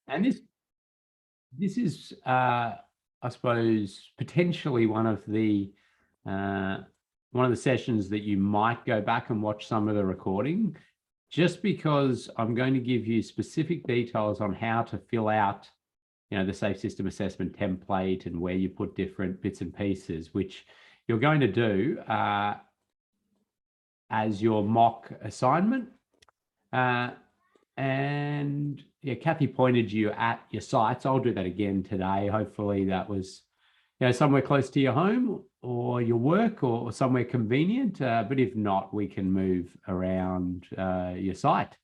And this is, I suppose, potentially one of the sessions that you might go back and watch some of the recording, just because I'm going to give you specific details on how to fill out, the Safe System Assessment template and where you put different bits and pieces, which you're going to do as your mock assignment. And yeah, Kathy pointed you at your sites. I'll do that again today. Hopefully that was, somewhere close to your home or your work or somewhere convenient. But if not, we can move around your site.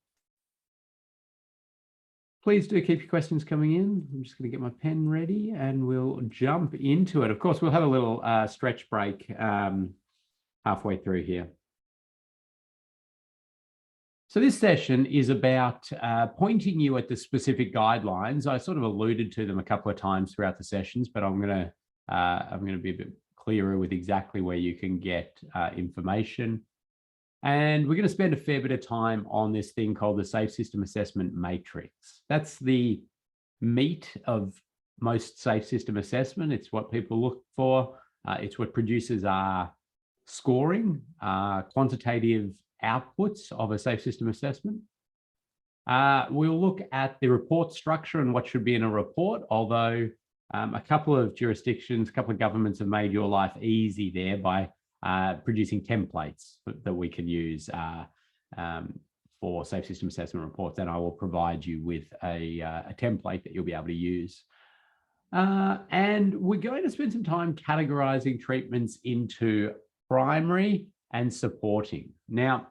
Please do keep your questions coming in. I'm just going to get my pen ready and we'll jump into it. Of course, we'll have a little stretch break halfway through here. So this session is about pointing you at the specific guidelines. I sort of alluded to them a couple of times throughout the sessions, but I'm going to be a bit clearer with exactly where you can get information. And we're going to spend a fair bit of time on this thing called the Safe System Assessment Matrix. That's the meat of most safe system assessment. It's what people look for. It's what produces our scoring, quantitative outputs of a safe system assessment. We'll look at the report structure and what should be in a report, although a couple of jurisdictions, a couple of governments have made your life easy there by producing templates that we can use for safe system assessment reports. And I will provide you with a template that you'll be able to use. And we're going to spend some time categorizing treatments into primary and supporting. Now,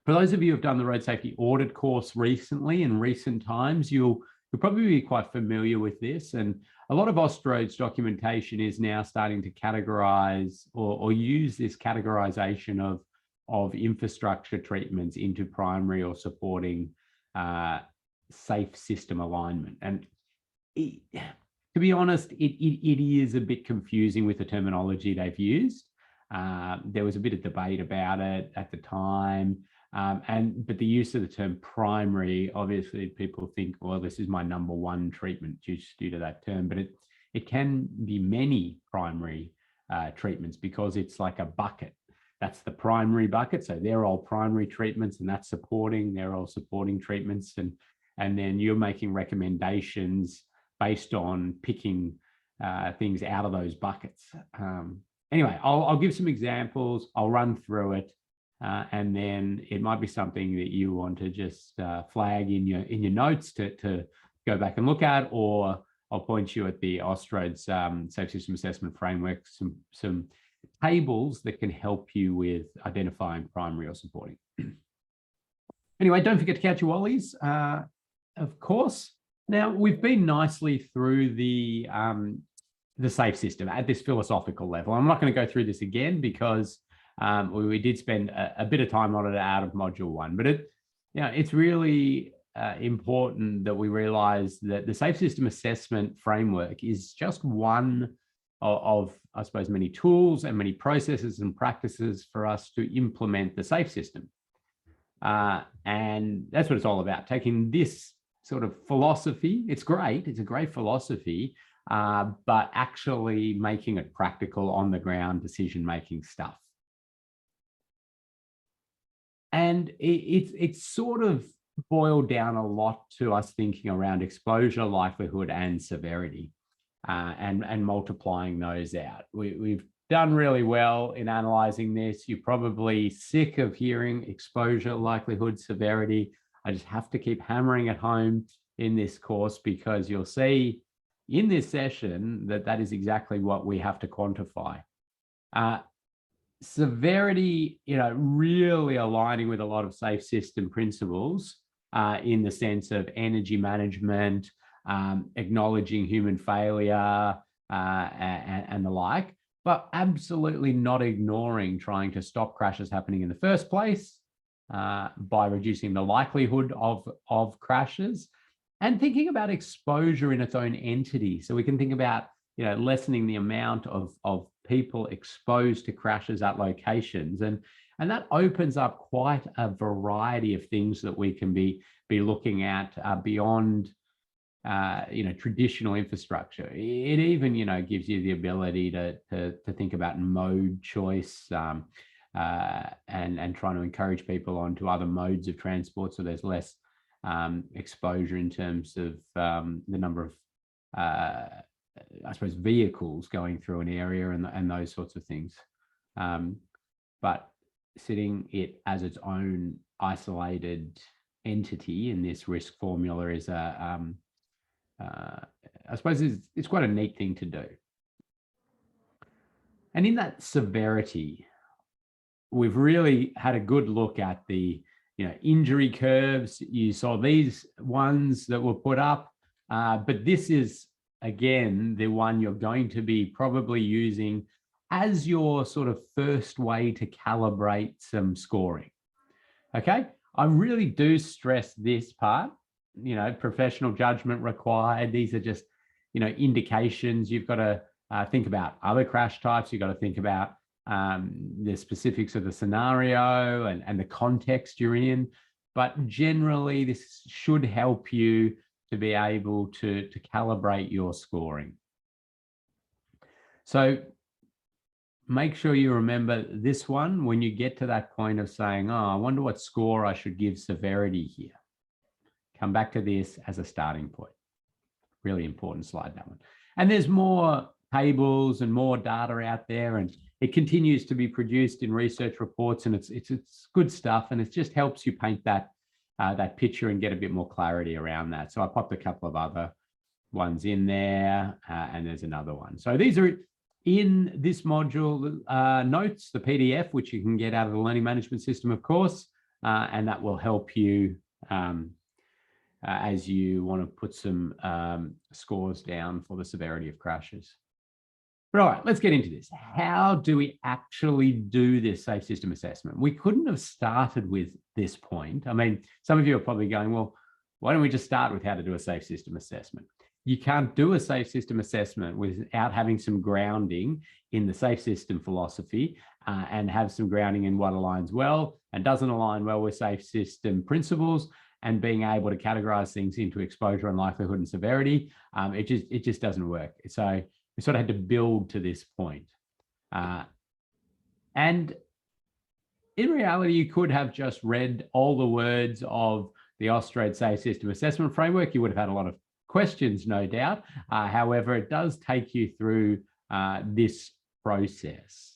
for those of you who have done the road safety audit course recently, in recent times, you'll probably be quite familiar with this. And a lot of Austroads documentation is now starting to categorize or use this categorization of infrastructure treatments into primary or supporting safe system alignment. And to be honest, it is a bit confusing with the terminology they've used. There was a bit of debate about it at the time. But the use of the term primary, obviously people think, well, this is my number one treatment due to that term, but it can be many primary treatments because it's like a bucket. That's the primary bucket. So they're all primary treatments and that's supporting, they're all supporting treatments. And then you're making recommendations based on picking things out of those buckets. Anyway, I'll give some examples. I'll run through it. And then it might be something that you want to just flag in your notes to go back and look at, or I'll point you at the Austroads Safe System Assessment Framework, some tables that can help you with identifying primary or supporting. Anyway, don't forget to count your wallies, of course. Now, we've been nicely through the safe system at this philosophical level. I'm not going to go through this again because we did spend a bit of time on it out of module 1, but it's really important that we realize that the safe system assessment framework is just one of, I suppose, many tools and many processes and practices for us to implement the safe system. And that's what it's all about, taking this sort of philosophy. It's great. It's a great philosophy, but actually making it practical on the ground decision-making stuff. And it's sort of boiled down a lot to us thinking around exposure, likelihood, and severity, and multiplying those out. We've done really well in analyzing this. You're probably sick of hearing exposure, likelihood, severity. I just have to keep hammering it home in this course because you'll see in this session that is exactly what we have to quantify. Severity, really aligning with a lot of safe system principles in the sense of energy management, acknowledging human failure and the like, but absolutely not ignoring trying to stop crashes happening in the first place by reducing the likelihood of crashes, and thinking about exposure in its own entity. So we can think about lessening the amount of people exposed to crashes at locations. And that opens up quite a variety of things that we can be looking at beyond traditional infrastructure. It even, gives you the ability to think about mode choice, and trying to encourage people onto other modes of transport, so there's less exposure in terms of the number of, I suppose, vehicles going through an area and those sorts of things. But setting it as its own isolated entity in this risk formula is I suppose it's quite a neat thing to do. And in that severity, we've really had a good look at the injury curves. You saw these ones that were put up, but this is, again, the one you're going to be probably using as your sort of first way to calibrate some scoring. Okay, I really do stress this part. Professional judgment required. These are just, indications. You've got to think about other crash types. You've got to think about the specifics of the scenario and the context you're in. But generally, this should help you to be able to calibrate your scoring. So make sure you remember this one when you get to that point of saying, oh, I wonder what score I should give severity here. Come back to this as a starting point. Really important slide, that one. And there's more tables and more data out there, and it continues to be produced in research reports, and it's good stuff, and it just helps you paint that picture and get a bit more clarity around that. So I popped a couple of other ones in there, and there's another one. So these are in this module notes, the PDF, which you can get out of the learning management system, of course, and that will help you as you want to put some scores down for the severity of crashes. But all right, let's get into this. How do we actually do this safe system assessment? We couldn't have started with this point. I mean, some of you are probably going, well, why don't we just start with how to do a safe system assessment? You can't do a safe system assessment without having some grounding in the safe system philosophy and have some grounding in what aligns well and doesn't align well with safe system principles, and being able to categorize things into exposure and likelihood and severity. It just doesn't work. So we sort of had to build to this point. And in reality, you could have just read all the words of the Austrade Safe System Assessment Framework. You would have had a lot of questions, no doubt. However, it does take you through this process.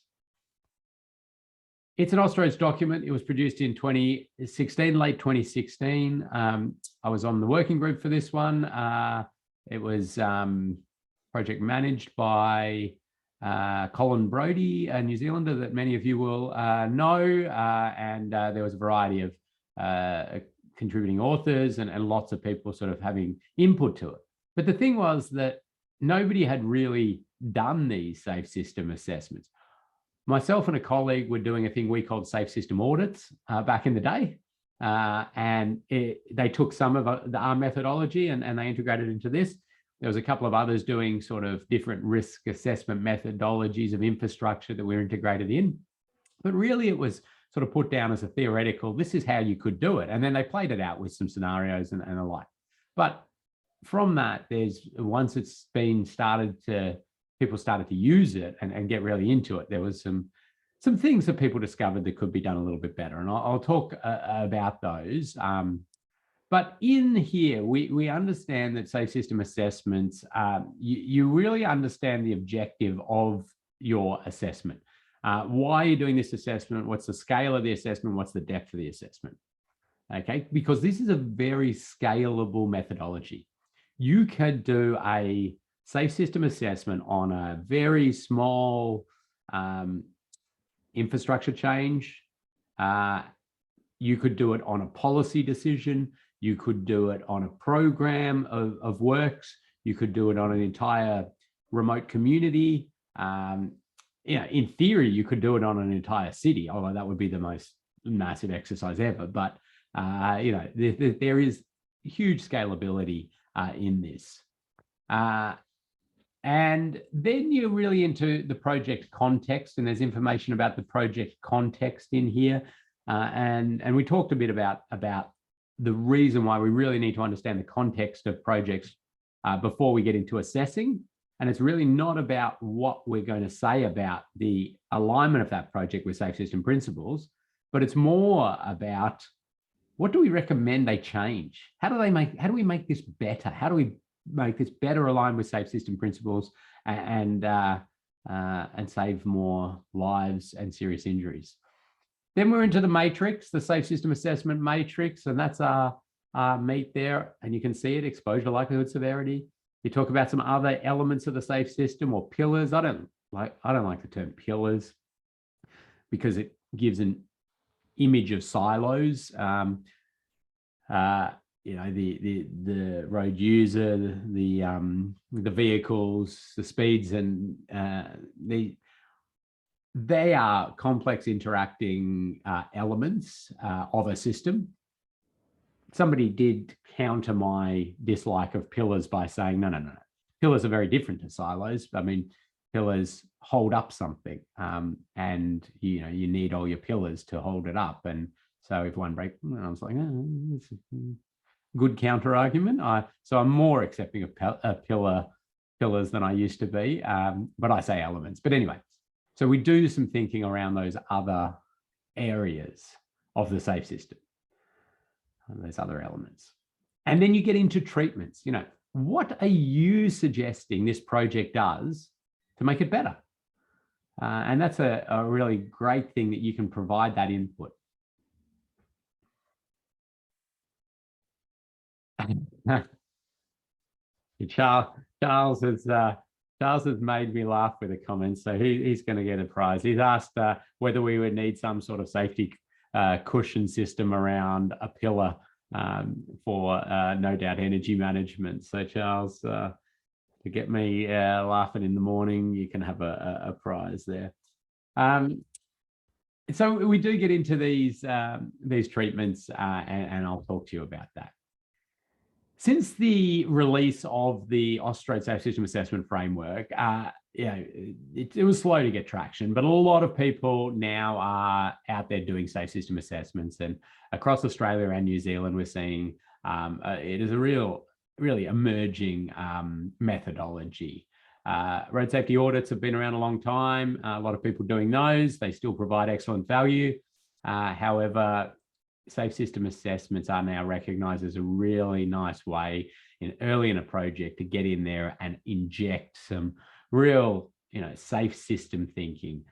It's an Austrade's document. It was produced in 2016, late 2016. I was on the working group for this one. It was project managed by Colin Brodie, a New Zealander that many of you will know. And there was a variety of contributing authors and lots of people sort of having input to it. But the thing was that nobody had really done these safe system assessments. Myself and a colleague were doing a thing we called safe system audits back in the day. And they took some of our methodology and they integrated into this. There was a couple of others doing sort of different risk assessment methodologies of infrastructure that we're integrated in. But really it was sort of put down as a theoretical, this is how you could do it. And then they played it out with some scenarios and the like. But from that, once it's been people started to use it and get really into it, there was some things that people discovered that could be done a little bit better. And I'll talk about those. But in here, we understand that safe system assessments, you really understand the objective of your assessment. Why are you doing this assessment? What's the scale of the assessment? What's the depth of the assessment? Okay, because this is a very scalable methodology. You could do a safe system assessment on a very small infrastructure change. You could do it on a policy decision. You could do it on a program of works. You could do it on an entire remote community. In theory, you could do it on an entire city, although that would be the most massive exercise ever. But there is huge scalability in this. And then you're really into the project context, and there's information about the project context in here. And we talked a bit about the reason why we really need to understand the context of projects before we get into assessing. And it's really not about what we're going to say about the alignment of that project with safe system principles, but it's more about what do we recommend they change? How do we make this better? How do we make this better aligned with safe system principles and save more lives and serious injuries? Then we're into the matrix, the safe system assessment matrix, and that's our meat there. And you can see it: exposure, likelihood, severity. You talk about some other elements of the safe system or pillars. I don't like the term pillars because it gives an image of silos. The road user, the vehicles, the speeds, and they are complex interacting elements of a system. Somebody did counter my dislike of pillars by saying, no. Pillars are very different to silos. I mean, pillars hold up something, and you need all your pillars to hold it up. And so if one breaks, I was like, it's a good counter argument. So I'm more accepting of pillars than I used to be, but I say elements. But anyway, so we do some thinking around those other areas of the safe system, those other elements. And then you get into treatments. What are you suggesting this project does to make it better? And that's a really great thing that you can provide that input. Charles has made me laugh with a comment, so he's going to get a prize. He's asked whether we would need some sort of safety cushion system around a pillar for no doubt energy management. So Charles, to get me laughing in the morning, you can have a prize there. So we do get into these treatments, and I'll talk to you about that. Since the release of the Austrade Safe System Assessment Framework, it was slow to get traction, but a lot of people now are out there doing safe system assessments, and across Australia and New Zealand, we're seeing it is a really emerging methodology. Road safety audits have been around a long time. A lot of people doing those. They still provide excellent value. However, safe system assessments are now recognised as a really nice way early in a project to get in there and inject some real, safe system thinking.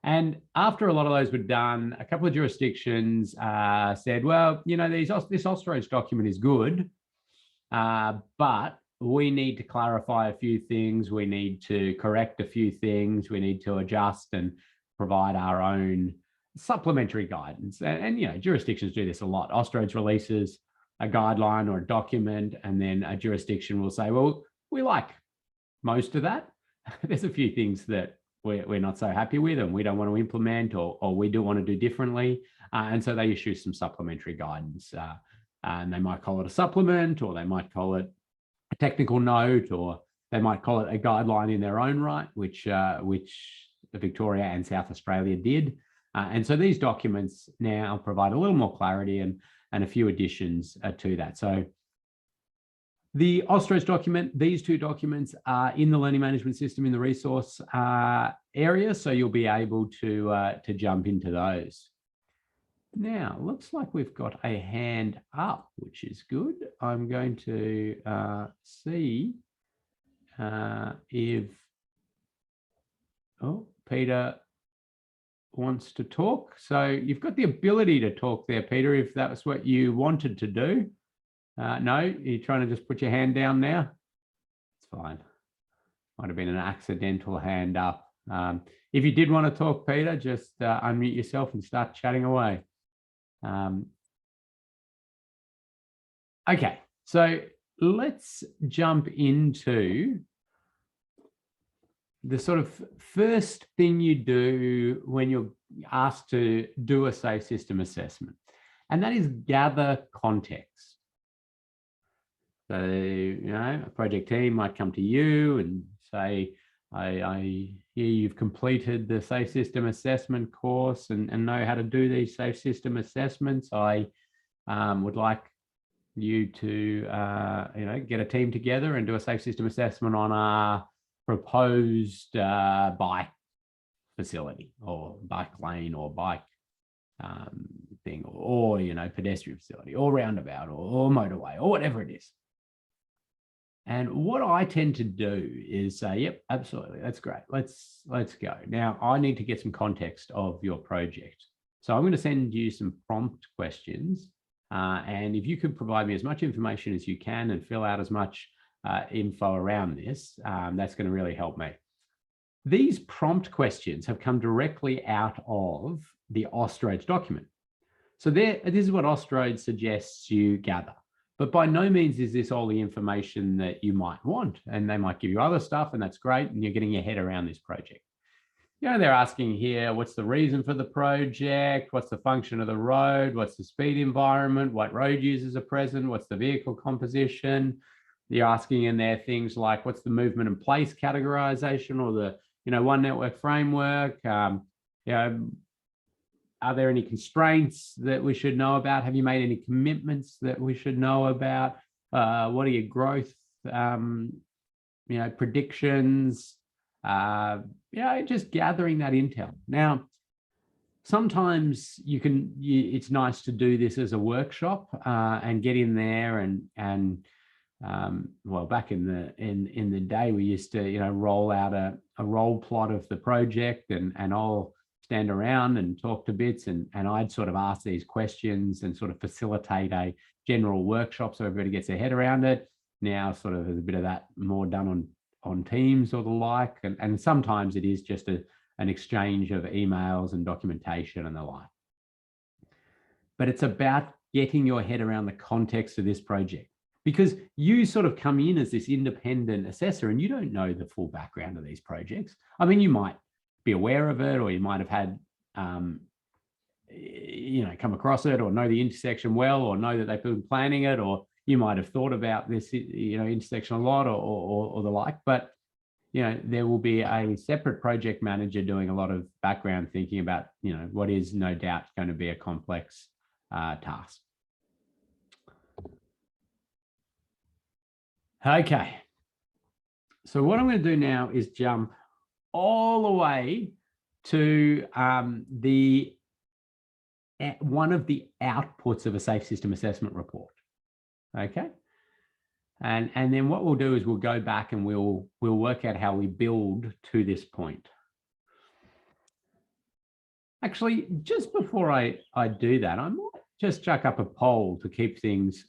And after a lot of those were done, a couple of jurisdictions said, well, this Austrade document is good, but we need to clarify a few things. We need to correct a few things. We need to adjust and provide our own supplementary guidance. And jurisdictions do this a lot. Austrade releases a guideline or a document, and then a jurisdiction will say, well, we like most of that. There's a few things that we're not so happy with and we don't want to implement, or we do want to do differently. And so they issue some supplementary guidance. And they might call it a supplement, or they might call it a technical note, or they might call it a guideline in their own right, which Victoria and South Australia did. And so these documents now provide a little more clarity and a few additions to that. So the Austrade document, these two documents are in the learning management system in the resource area, so you'll be able to jump into those. Now, looks like we've got a hand up, which is good. I'm going to see if Peter wants to talk. So you've got the ability to talk there, Peter, if that was what you wanted to do. No, you're trying to just put your hand down now? It's fine. Might have been an accidental hand up. If you did want to talk, Peter, just unmute yourself and start chatting away. Okay, so let's jump into the sort of first thing you do when you're asked to do a safe system assessment, and that is gather context. So, a project team might come to you and say, I hear you've completed the safe system assessment course and know how to do these safe system assessments. I would like you to get a team together and do a safe system assessment on a proposed bike facility or bike lane or bike thing, or pedestrian facility or roundabout or motorway or whatever it is. And what I tend to do is say, yep, absolutely, that's great. Let's go. Now, I need to get some context of your project. So I'm going to send you some prompt questions. And if you could provide me as much information as you can and fill out as much info around this, that's going to really help me. These prompt questions have come directly out of the Austroads document. So this is what Austroads suggests you gather. But by no means is this all the information that you might want. And they might give you other stuff, and that's great. And you're getting your head around this project. They're asking here, what's the reason for the project? What's the function of the road? What's the speed environment? What road users are present? What's the vehicle composition? They're asking in there things like, what's the movement and place categorization, or the one network framework? Are there any constraints that we should know about? Have you made any commitments that we should know about? What are your growth, predictions? Just gathering that intel. Now, sometimes it's nice to do this as a workshop and get in there and well, back in the day, we used to roll out a roll plot of the project, and I'll stand around and talk to bits, and I'd sort of ask these questions and sort of facilitate a general workshop so everybody gets their head around it. Now sort of there's a bit of that more done on Teams or the like, and sometimes it is just an exchange of emails and documentation and the like. But it's about getting your head around the context of this project, because you sort of come in as this independent assessor and you don't know the full background of these projects. I mean, you might be aware of it, or you might have had, come across it, or know the intersection well, or know that they've been planning it, or you might have thought about this, intersection a lot, or the like. But, there will be a separate project manager doing a lot of background thinking about, what is no doubt going to be a complex task. Okay. So what I'm going to do now is jump all the way to one of the outputs of a safe system assessment report. Okay. And then what we'll do is we'll go back and we'll work out how we build to this point. Actually, just before I do that, I might just chuck up a poll to keep things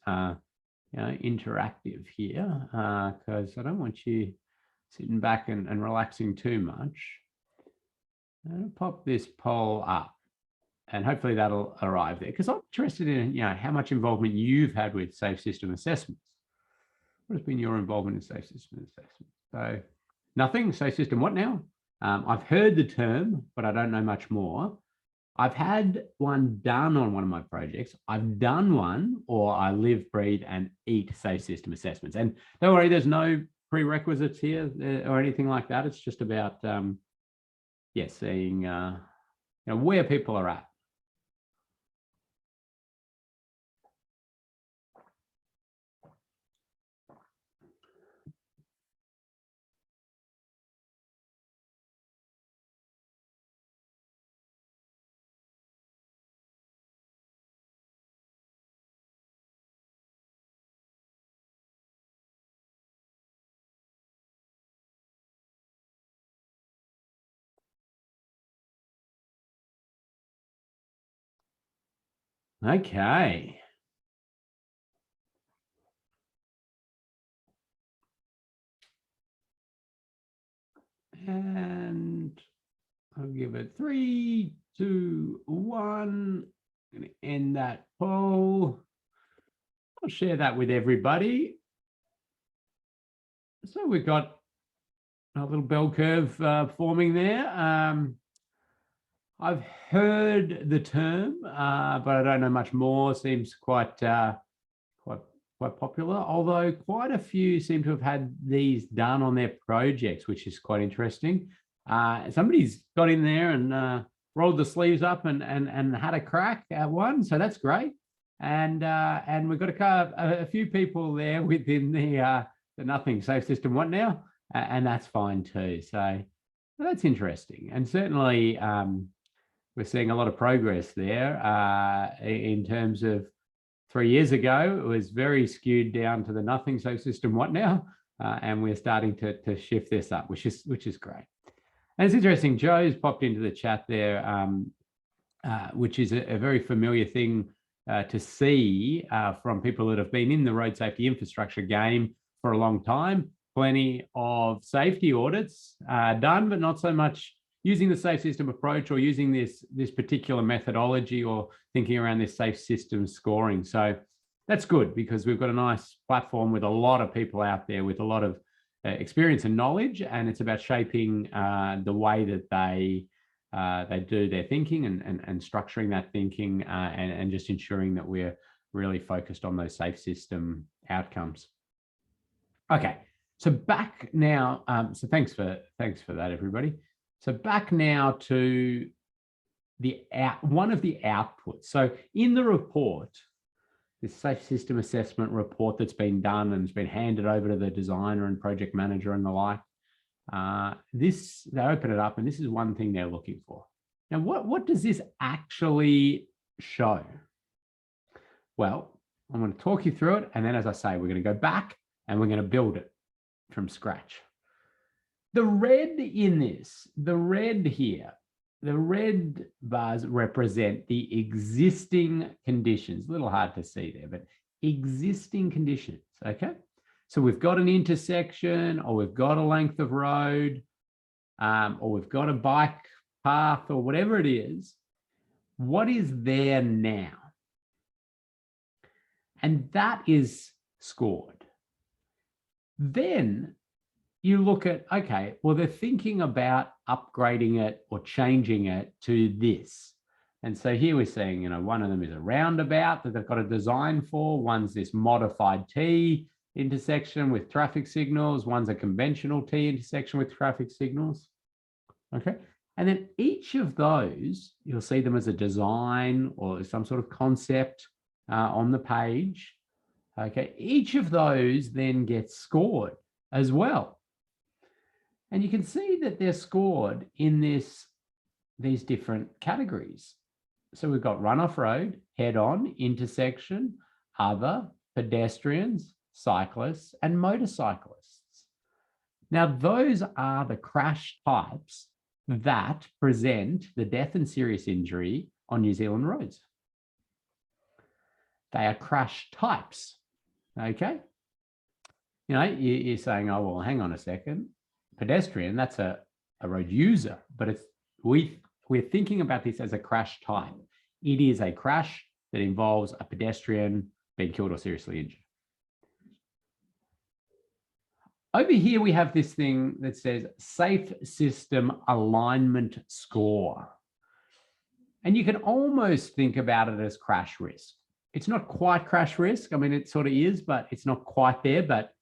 interactive here, because I don't want you sitting back and relaxing too much. I'll pop this poll up, and hopefully that'll arrive there, because I'm interested in how much involvement you've had with safe system assessments. What has been your involvement in safe system assessment? So nothing. Safe system what now? I've heard the term, but I don't know much more. I've had one done on one of my projects. I've done one, or I live, breathe, and eat safe system assessments. And don't worry, there's no prerequisites here or anything like that. It's just about, seeing where people are at. Okay. And I'll give it 3, 2, 1. I'm going to end that poll. I'll share that with everybody. So we've got a little bell curve forming there. I've heard the term, but I don't know much more. Seems quite popular, although quite a few seem to have had these done on their projects, which is quite interesting. Somebody's got in there and rolled the sleeves up and had a crack at one, so that's great. and we've got a few people there within the nothing safe system. What now? And that's fine too. So that's interesting, and certainly we're seeing a lot of progress there in terms of 3 years ago. It was very skewed down to the nothing safe system. What now? And we're starting to shift this up, which is great. And it's interesting. Joe's popped into the chat there, which is a very familiar thing to see from people that have been in the road safety infrastructure game for a long time. Plenty of safety audits done, but not so much using the safe system approach or using this particular methodology or thinking around this safe system scoring. So that's good, because we've got a nice platform with a lot of people out there with a lot of experience and knowledge, and it's about shaping the way that they do their thinking and structuring that thinking and just ensuring that we're really focused on those safe system outcomes. Okay, so back now. So thanks for that, everybody. So back now to one of the outputs. So in the report, this safe system assessment report that's been done and it's been handed over to the designer and project manager and the like, they open it up and this is one thing they're looking for. Now, what does this actually show? Well, I'm going to talk you through it. And then, as I say, we're going to go back and we're going to build it from scratch. The red in this, the red here, the red bars represent the existing conditions. A little hard to see there, but existing conditions, okay? So we've got an intersection, or we've got a length of road, or we've got a bike path, or whatever it is. What is there now? And that is scored. Then you look at, okay, well, they're thinking about upgrading it or changing it to this. And so here we're saying, you know, one of them is a roundabout that they've got a design for. One's this modified T intersection with traffic signals. One's a conventional T intersection with traffic signals. Okay. And then each of those, you'll see them as a design or some sort of concept on the page. Okay. Each of those then gets scored as well. And you can see that they're scored in these different categories. So we've got run-off road, head-on, intersection, other, pedestrians, cyclists, and motorcyclists. Now, those are the crash types that present the death and serious injury on New Zealand roads. They are crash types, okay? You know, you're saying, oh, well, hang on a second. Pedestrian, that's a road user, but we're thinking about this as a crash type. It is a crash that involves a pedestrian being killed or seriously injured. Over here, we have this thing that says safe system alignment score. And you can almost think about it as crash risk. It's not quite crash risk. I mean, it sort of is, but it's not quite there, but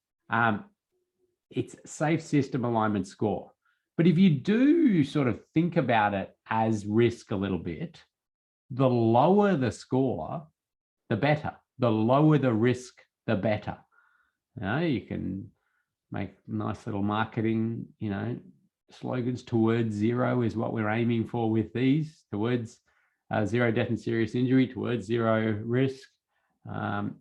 it's safe system alignment score. But if you do sort of think about it as risk a little bit, the lower the score, the better. The lower the risk, the better. You know, you can make nice little marketing, you know, slogans. Towards zero is what we're aiming for with these. Towards zero death and serious injury, towards zero risk, and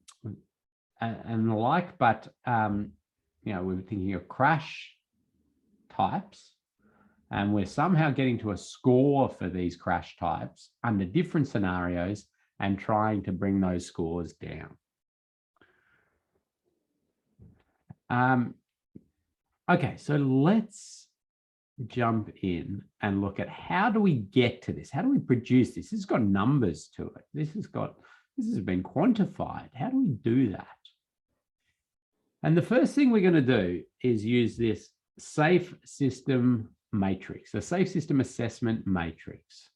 the like. But you know, we're thinking of crash types, and we're somehow getting to a score for these crash types under different scenarios and trying to bring those scores down. Okay, so let's jump in and look at how do we get to this? How do we produce this? This has got numbers to it. This has been quantified. How do we do that? And the first thing we're going to do is use this safe system matrix, the safe system assessment matrix.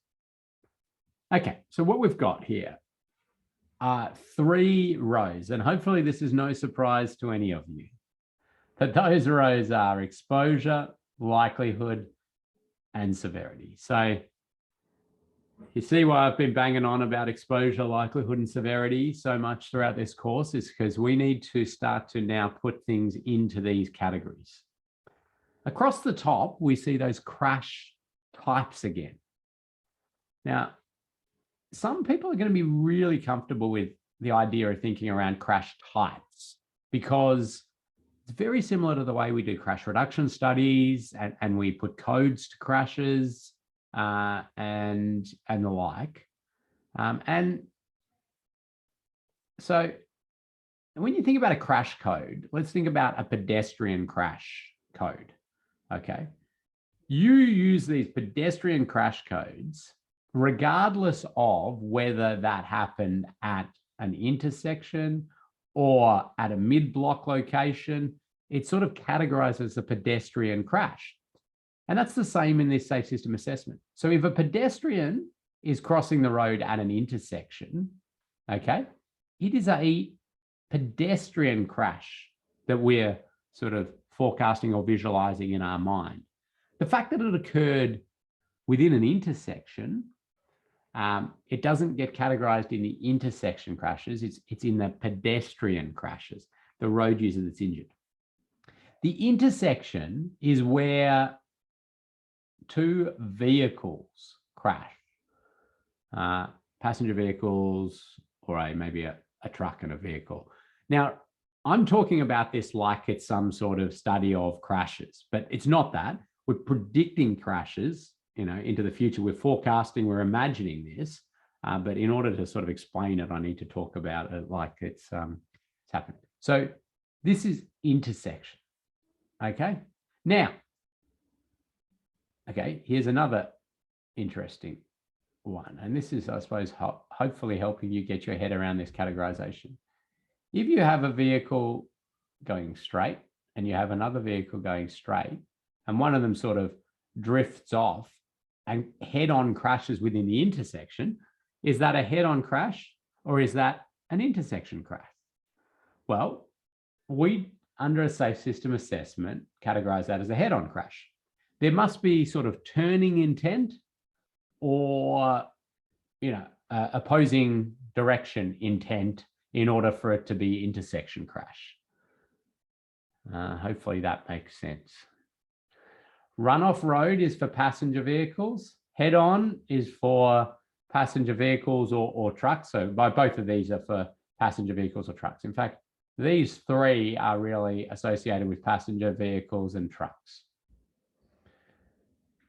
Okay, so what we've got here are 3 rows, and hopefully this is no surprise to any of you. But those rows are exposure, likelihood, and severity. So You see why I've been banging on about exposure, likelihood, and severity so much throughout this course is because we need to start to now put things into these categories. Across the top, we see those crash types again. Now, some people are going to be really comfortable with the idea of thinking around crash types because it's very similar to the way we do crash reduction studies and we put codes to crashes and the like. And so when you think about a crash code, let's think about a pedestrian crash code, okay? You use these pedestrian crash codes regardless of whether that happened at an intersection or at a mid-block location. It's sort of categorized as a pedestrian crash. And that's the same in this safe system assessment. So if a pedestrian is crossing the road at an intersection, okay, it is a pedestrian crash that we're sort of forecasting or visualizing in our mind. The fact that it occurred within an intersection, it doesn't get categorized in the intersection crashes. It's in the pedestrian crashes, the road user that's injured. The intersection is where two vehicles crash, passenger vehicles or maybe a truck and a vehicle. Now, I'm talking about this like it's some sort of study of crashes, but it's not that. We're predicting crashes, into the future. We're forecasting, we're imagining this, but in order to sort of explain it, I need to talk about it like it's happened. So this is intersection, okay? Now, okay, here's another interesting one. And this is, I suppose, hopefully helping you get your head around this categorization. If you have a vehicle going straight and you have another vehicle going straight, and one of them sort of drifts off and head-on crashes within the intersection, is that a head-on crash or is that an intersection crash? Well, we, under a safe system assessment, categorize that as a head-on crash. There must be sort of turning intent or, opposing direction intent in order for it to be intersection crash. Hopefully that makes sense. Runoff road is for passenger vehicles. Head-on is for passenger vehicles or trucks. So both of these are for passenger vehicles or trucks. In fact, these three are really associated with passenger vehicles and trucks.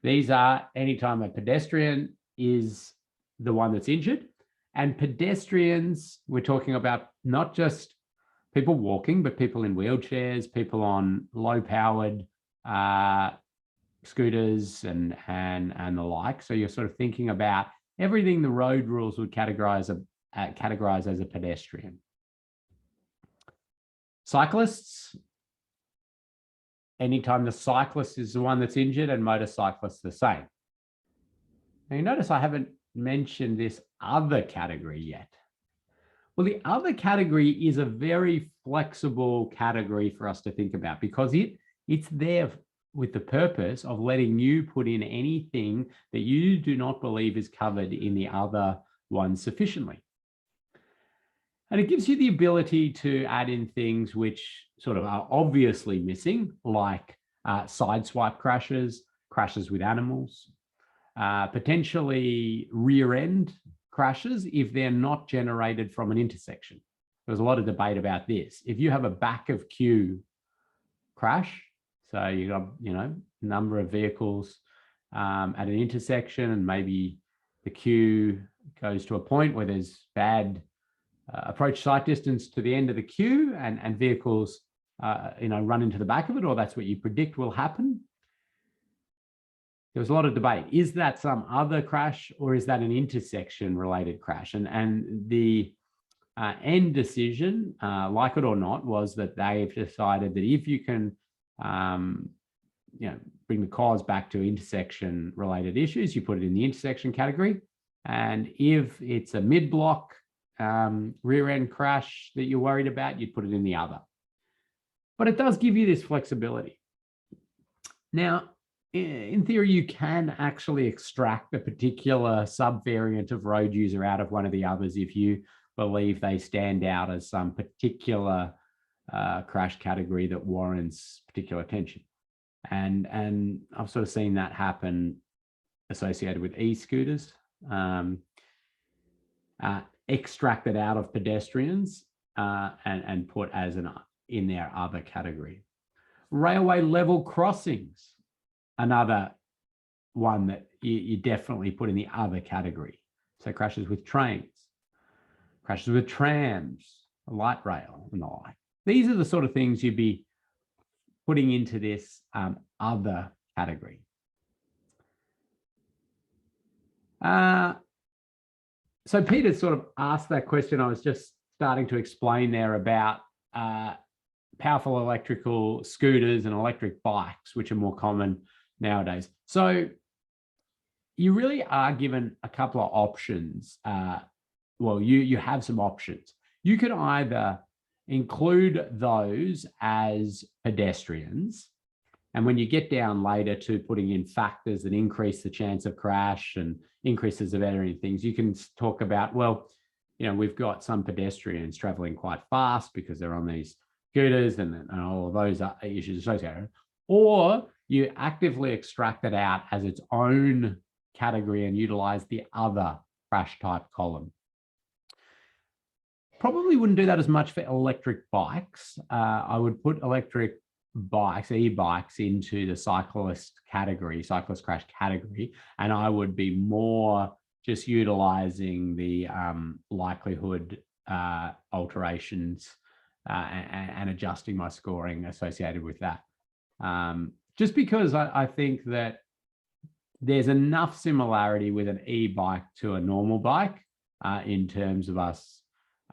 These are anytime a pedestrian is the one that's injured. And pedestrians, we're talking about not just people walking, but people in wheelchairs, people on low-powered scooters and the like. So you're sort of thinking about everything the road rules would categorize as a pedestrian. Cyclists, anytime the cyclist is the one that's injured, and motorcyclists the same. Now you notice I haven't mentioned this other category yet. Well, the other category is a very flexible category for us to think about because it's there with the purpose of letting you put in anything that you do not believe is covered in the other one sufficiently. And it gives you the ability to add in things which sort of are obviously missing, like sideswipe crashes, crashes with animals, potentially rear end crashes if they're not generated from an intersection. There's a lot of debate about this. If you have a back of queue crash, so you got, number of vehicles at an intersection, and maybe the queue goes to a point where there's bad approach sight distance to the end of the queue, and vehicles, run into the back of it, or that's what you predict will happen. There was a lot of debate. Is that some other crash, or is that an intersection related crash? And the end decision, like it or not, was that they've decided that if you can bring the cause back to intersection related issues, you put it in the intersection category. And if it's a mid-block rear end crash that you're worried about, you put it in the other. But it does give you this flexibility. Now, in theory, you can actually extract a particular subvariant of road user out of one of the others if you believe they stand out as some particular crash category that warrants particular attention. And I've sort of seen that happen associated with e-scooters, extracted out of pedestrians and put as in their other category. Railway level crossings, another one that you definitely put in the other category. So crashes with trains, crashes with trams, light rail and the like. These are the sort of things you'd be putting into this other category. So Peter sort of asked that question. I was just starting to explain there about powerful electrical scooters and electric bikes, which are more common nowadays. So you really are given a couple of options. Well, you have some options. You could either include those as pedestrians, and when you get down later to putting in factors that increase the chance of crash and increase the severity of things, you can talk about, well, you know, we've got some pedestrians traveling quite fast because they're on these scooters and all of those are issues associated. Or you actively extract it out as its own category and utilize the other crash type column. Probably wouldn't do that as much for electric bikes. I would put electric bikes, e-bikes, into the cyclist category, cyclist crash category, and I would be more just utilizing the likelihood alterations and adjusting my scoring associated with that. Just because I think that there's enough similarity with an e-bike to a normal bike in terms of us,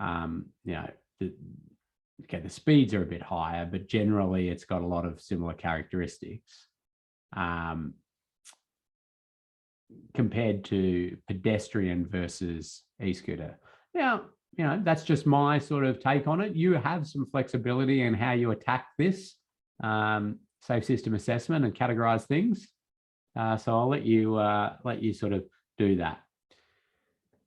you know, the speeds are a bit higher, but generally it's got a lot of similar characteristics compared to pedestrian versus e-scooter. Now, you know, that's just my sort of take on it. You have some flexibility in how you attack this safe system assessment and categorize things. So I'll let you sort of do that.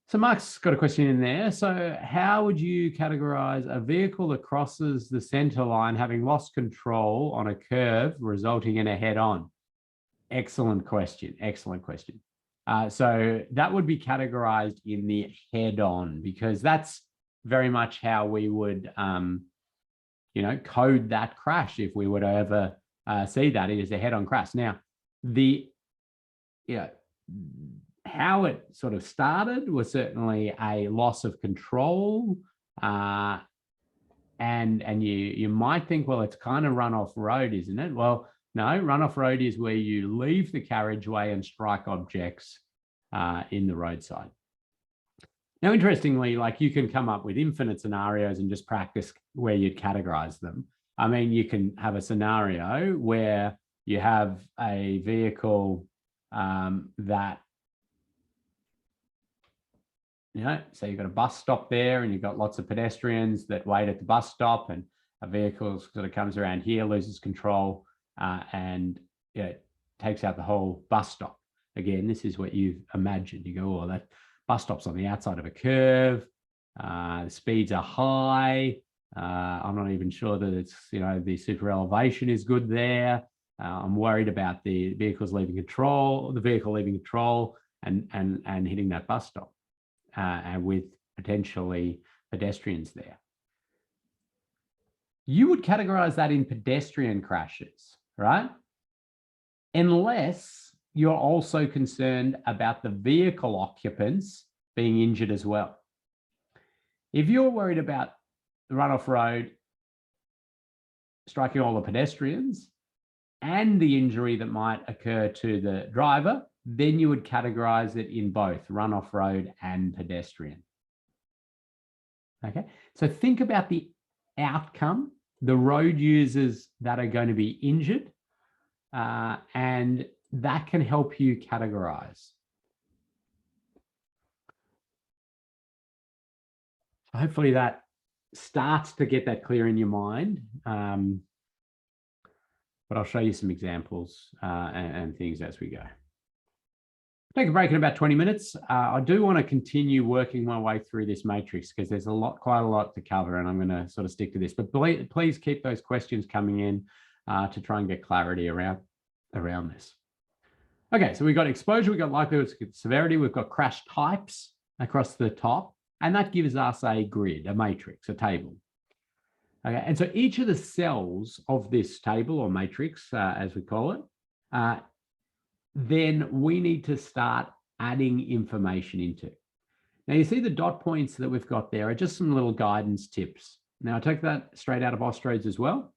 So Mark's got a question in there. So how would you categorize a vehicle that crosses the center line having lost control on a curve resulting in a head-on? Excellent question. Excellent question. So that would be categorized in the head-on, because that's very much how we would, you know, code that crash if we were to ever see that it is a head-on crash. Now, how it sort of started was certainly a loss of control, and you might think, well, it's kind of run-off road, isn't it? Well, no, run-off road is where you leave the carriageway and strike objects in the roadside. Now, interestingly, like, you can come up with infinite scenarios and just practice where you'd categorize them. I mean, you can have a scenario where you have a vehicle that, you know, so you've got a bus stop there and you've got lots of pedestrians that wait at the bus stop, and a vehicle sort of comes around here, loses control, and it takes out the whole bus stop. Again, this is what you've imagined. You go, oh, that bus stop's on the outside of a curve. The speeds are high. I'm not even sure that it's, you know, the super elevation is good there. I'm worried about the vehicles leaving control, the vehicle leaving control and hitting that bus stop, and with potentially pedestrians there. You would categorize that in pedestrian crashes, right? Unless you're also concerned about the vehicle occupants being injured as well. If you're worried about the run-off road striking all the pedestrians and the injury that might occur to the driver, then you would categorize it in both run-off road and pedestrian. Okay, so think about the outcome, the road users that are going to be injured, and that can help you categorize. Hopefully that starts to get that clear in your mind. but I'll show you some examples and things as we go. Take a break in about 20 minutes. I do want to continue working my way through this matrix because there's quite a lot to cover, and I'm going to sort of stick to this. But please keep those questions coming in to try and get clarity around this. Okay, so we've got exposure, we've got likelihood, severity, we've got crash types across the top, and that gives us a grid, a matrix, a table. Okay, and so each of the cells of this table or matrix, as we call it, then we need to start adding information into. Now you see the dot points that we've got there are just some little guidance tips. Now I took that straight out of Ostrode's as well.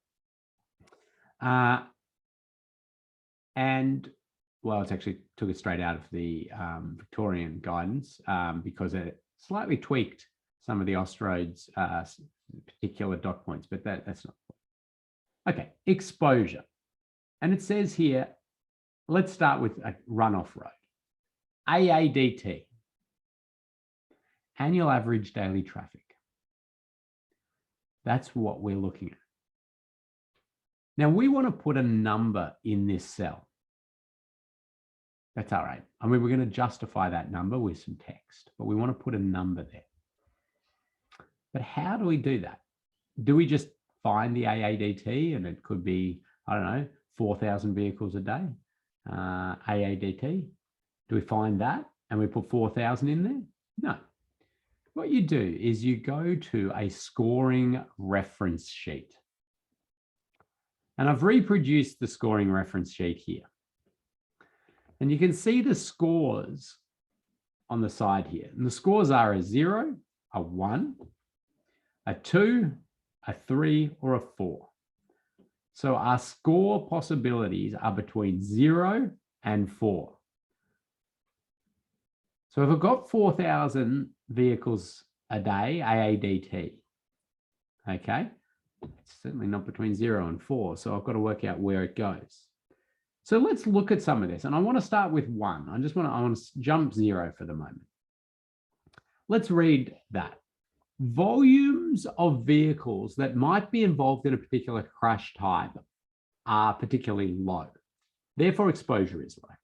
And well, it's actually took it straight out of the Victorian guidance because it slightly tweaked some of the Ostrode's particular dot points, but that's not. Okay, exposure. And it says here, let's start with a runoff road. AADT, annual average daily traffic. That's what we're looking at. Now we want to put a number in this cell. That's all right. I mean, we're going to justify that number with some text, but we want to put a number there. But how do we do that? Do we just find the AADT and it could be, I don't know, 4,000 vehicles a day? AADT. Do we find that and we put 4,000 in there? No. What you do is you go to a scoring reference sheet. And I've reproduced the scoring reference sheet here. And you can see the scores on the side here. And the scores are a 0, a 1, a 2, a 3, or a 4. So our score possibilities are between 0 and 4. So if I've got 4,000 vehicles a day, AADT, okay, it's certainly not between 0 and 4. So I've got to work out where it goes. So let's look at some of this. And I want to start with 1. I want to jump 0 for the moment. Let's read that. Volumes of vehicles that might be involved in a particular crash type are particularly low. Therefore, exposure is low.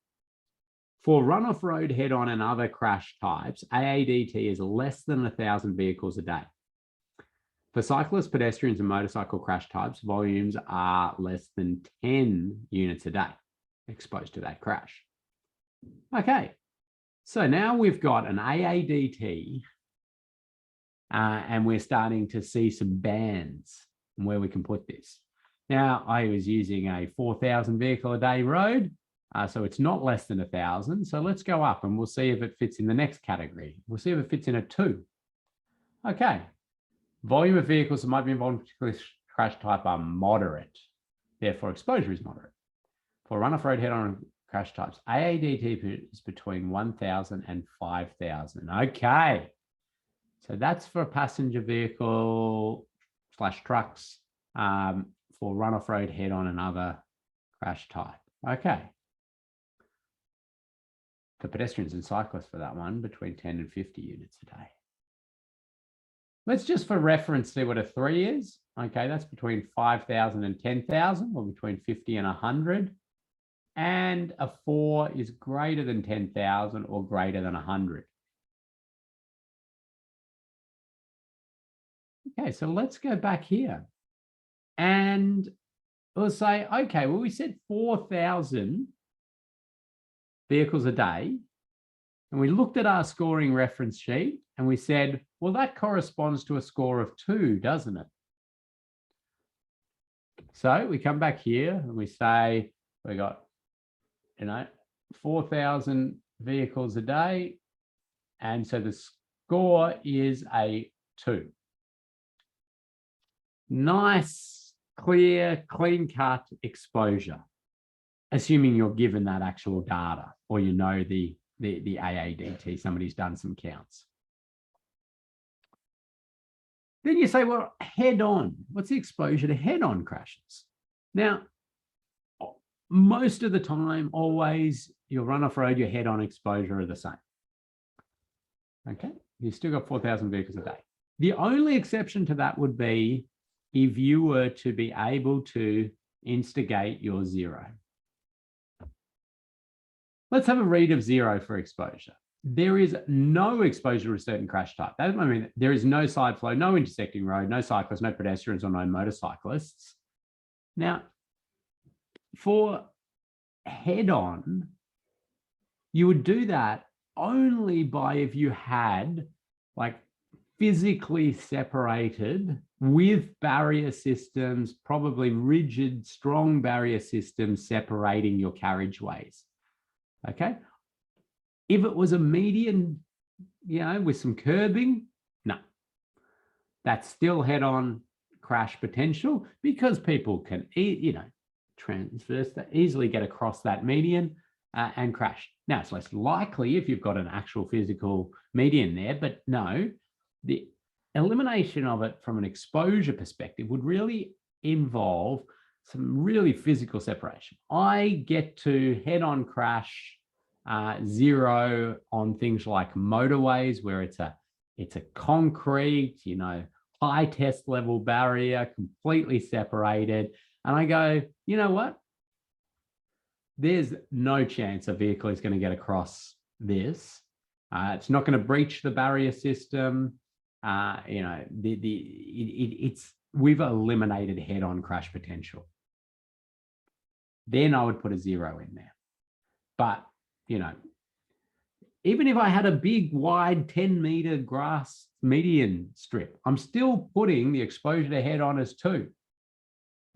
For runoff road, head-on, and other crash types, AADT is less than 1,000 vehicles a day. For cyclists, pedestrians, and motorcycle crash types, volumes are less than 10 units a day exposed to that crash. Okay, so now we've got an AADT and we're starting to see some bands where we can put this. Now, I was using a 4,000 vehicle a day road, so it's not less than 1,000. So let's go up and we'll see if it fits in the next category. We'll see if it fits in a 2. Okay, volume of vehicles that might be involved in a particular crash type are moderate. Therefore, exposure is moderate. For runoff road head-on crash types, AADT is between 1,000 and 5,000. Okay. So that's for passenger vehicle / trucks for runoff road head-on and other crash type. Okay. For pedestrians and cyclists for that one, between 10 and 50 units a day. Let's just for reference see what a 3 is. Okay, that's between 5,000 and 10,000 or between 50 and 100. And a 4 is greater than 10,000 or greater than 100. Okay, so let's go back here. And we'll say, okay, well, we said 4,000 vehicles a day. And we looked at our scoring reference sheet and we said, well, that corresponds to a score of 2, doesn't it? So we come back here and we say, we got, 4,000 vehicles a day. And so the score is a 2. Nice, clear, clean-cut exposure, assuming you're given that actual data or you know the AADT, somebody's done some counts. Then you say, well, head-on, what's the exposure to head-on crashes? Now, most of the time, always, your runoff road, your head-on exposure are the same. Okay, you've still got 4,000 vehicles a day. The only exception to that would be if you were to be able to instigate your 0. Let's have a read of 0 for exposure. There is no exposure to a certain crash type. That, I mean, there is no side flow, no intersecting road, no cyclists, no pedestrians, or no motorcyclists. Now, for head-on, you would do that only by if you had like physically separated with barrier systems, probably rigid, strong barrier systems separating your carriageways. Okay. If it was a median, with some curbing, no, that's still head-on crash potential because people can, transverse that, easily get across that median and crash. Now, it's less likely if you've got an actual physical median there, but no, the elimination of it from an exposure perspective would really involve some really physical separation. I get to head-on crash 0 on things like motorways where it's a concrete, high test level barrier, completely separated. And I go, you know what? There's no chance a vehicle is going to get across this. It's not going to breach the barrier system. We've eliminated head-on crash potential. Then I would put a 0 in there. But, even if I had a big, wide 10-meter grass median strip, I'm still putting the exposure to head-on as 2.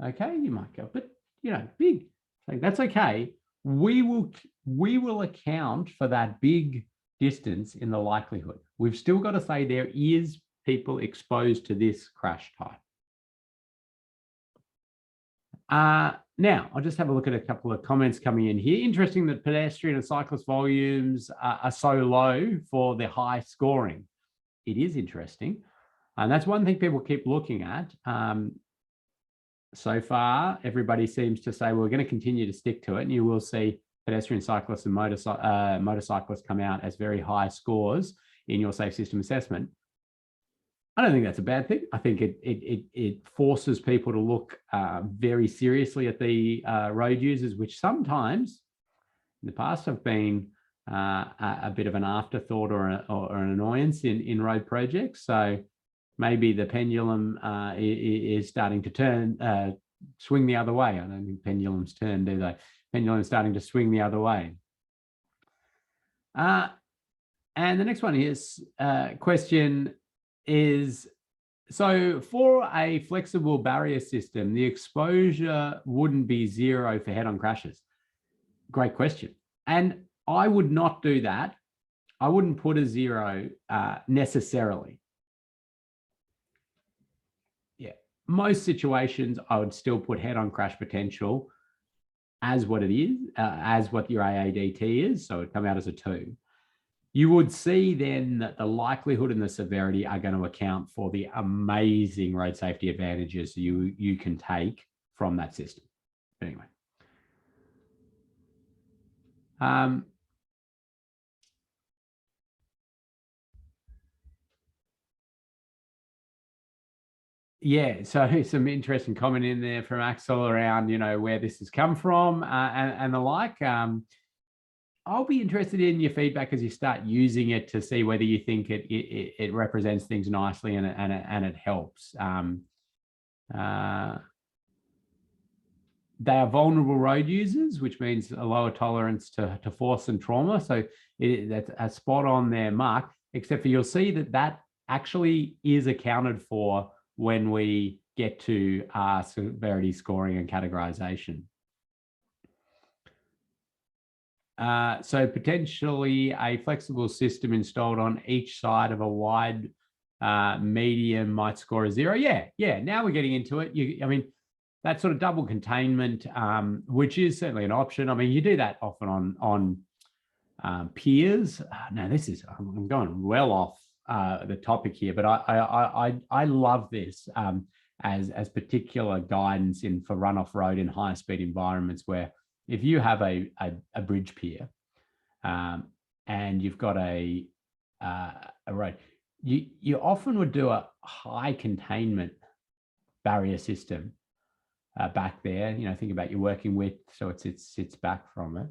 Okay, you might go, but, big. So that's okay. We will account for that big distance in the likelihood. We've still got to say there is people exposed to this crash type. Now, I'll just have a look at a couple of comments coming in here. Interesting that pedestrian and cyclist volumes are so low for the high scoring. It is interesting. And that's one thing people keep looking at. So far, everybody seems to say, well, we're going to continue to stick to it. And you will see pedestrian, cyclists and motorcyclists come out as very high scores in your safe system assessment. I don't think that's a bad thing. I think it forces people to look very seriously at the road users, which sometimes in the past have been a bit of an afterthought or an annoyance in road projects. So maybe the pendulum is starting to swing the other way. I don't think pendulums turn, do they? Pendulum's starting to swing the other way. And the next one is question is, so for a flexible barrier system, the exposure wouldn't be 0 for head-on crashes. Great question. And I would not do that. I wouldn't put a 0 necessarily. Yeah, most situations I would still put head-on crash potential as what it is, as what your AADT is. So it'd come out as a 2. You would see then that the likelihood and the severity are going to account for the amazing road safety advantages you can take from that system. Anyway. Yeah, so some interesting comment in there from Axel around, where this has come from and the like. I'll be interested in your feedback as you start using it to see whether you think it represents things nicely and it helps. They are vulnerable road users, which means a lower tolerance to force and trauma. So that's a spot on there, Mark, except for you'll see that actually is accounted for when we get to severity scoring and categorization. So potentially a flexible system installed on each side of a wide median might score a 0. Yeah. Now we're getting into it. I mean, that sort of double containment, which is certainly an option. I mean, you do that often on piers. Now I'm going well off the topic here, but I love this as particular guidance for runoff road in high speed environments where if you have a bridge pier and you've got a road, you often would do a high containment barrier system back there. Think about your working width, so it sits back from it.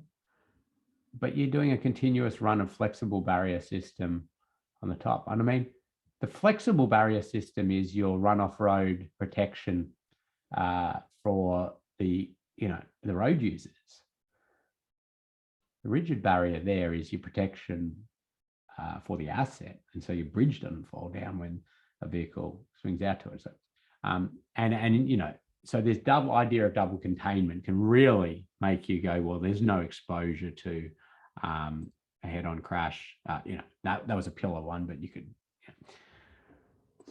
But you're doing a continuous run of flexible barrier system on the top. And I mean, the flexible barrier system is your runoff road protection for the road users. The rigid barrier there is your protection for the asset, and so your bridge doesn't fall down when a vehicle swings out to it. So, so this double idea of double containment can really make you go, well, there's no exposure to a head-on crash. That was a pillar one, but you could.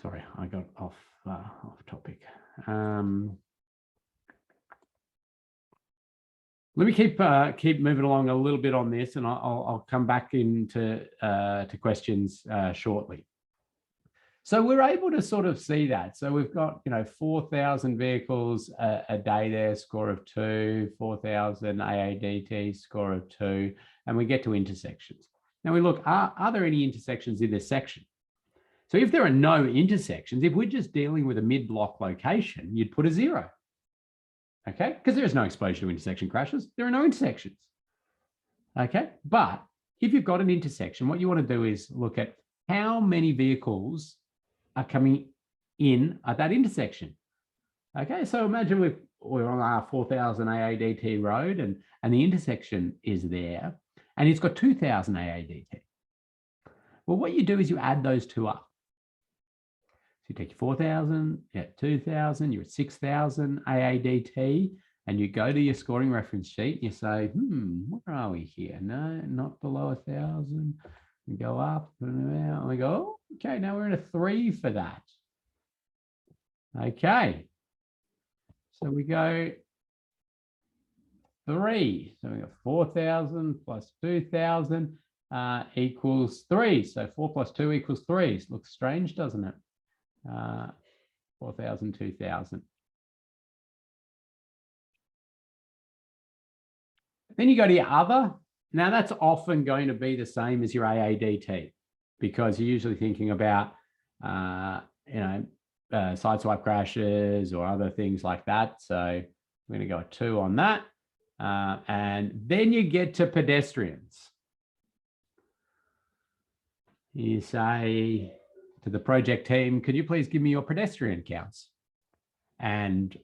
Sorry, I got off topic. Let me keep moving along a little bit on this, and I'll come back into to questions shortly. So we're able to sort of see that. So we've got 4,000 vehicles a day there, score of 2, 4,000 AADT, score of 2, and we get to intersections. Now we look, are there any intersections in this section? So if there are no intersections, if we're just dealing with a mid-block location, you'd put a 0. Okay, because there is no exposure to intersection crashes. There are no intersections. Okay, but if you've got an intersection, what you want to do is look at how many vehicles are coming in at that intersection. Okay, so imagine we're on our 4,000 AADT road and the intersection is there and it's got 2,000 AADT. Well, what you do is you add those two up. So you take your 4,000, you get 2,000, you're at 6,000 AADT, and you go to your scoring reference sheet and you say, where are we here? No, not below 1,000. We go up and we go, oh, okay, now we're at a 3 for that. Okay. So we go 3. So we got 4,000 plus 2,000 equals 3. So 4 plus 2 equals 3. Looks strange, doesn't it? 4,000, 2,000. Then you go to your other. Now that's often going to be the same as your AADT because you're usually thinking about, sideswipe crashes or other things like that. So I'm going to go a 2 on that. And then you get to pedestrians. You say to the project team, could you please give me your pedestrian counts? And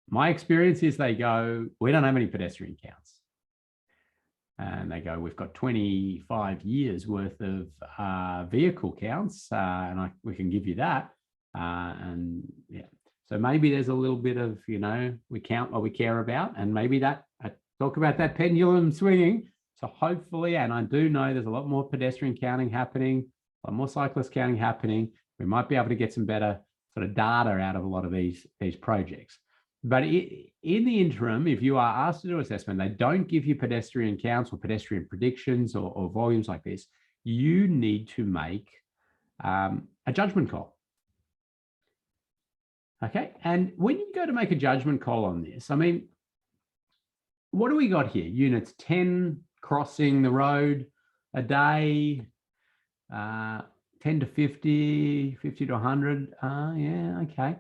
my experience is they go, we don't have any pedestrian counts. And they go, we've got 25 years worth of vehicle counts, and we can give you that. And yeah, so maybe there's a little bit of, we count what we care about, and maybe that, I talk about that pendulum swinging. So hopefully, and I do know there's a lot more pedestrian counting happening, a lot more cyclist counting happening. We might be able to get some better sort of data out of a lot of these projects. But in the interim, if you are asked to do assessment, they don't give you pedestrian counts or pedestrian predictions or volumes like this. You need to make a judgment call. Okay, and when you go to make a judgment call on this, I mean, what do we got here? Units 10 crossing the road a day, 10 to 50, 50 to 100. Yeah, okay.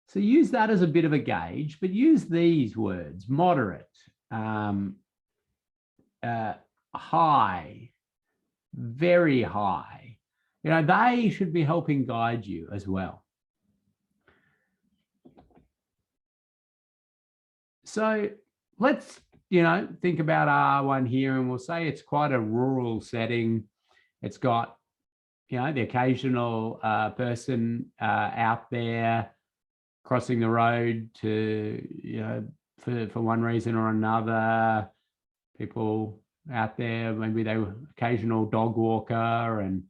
So use that as a bit of a gauge, but use these words: moderate, high, very high. They should be helping guide you as well. So let's, think about R1 here, and we'll say it's quite a rural setting. It's got, the occasional person out there crossing the road to, for one reason or another. People out there, maybe they were occasional dog walker and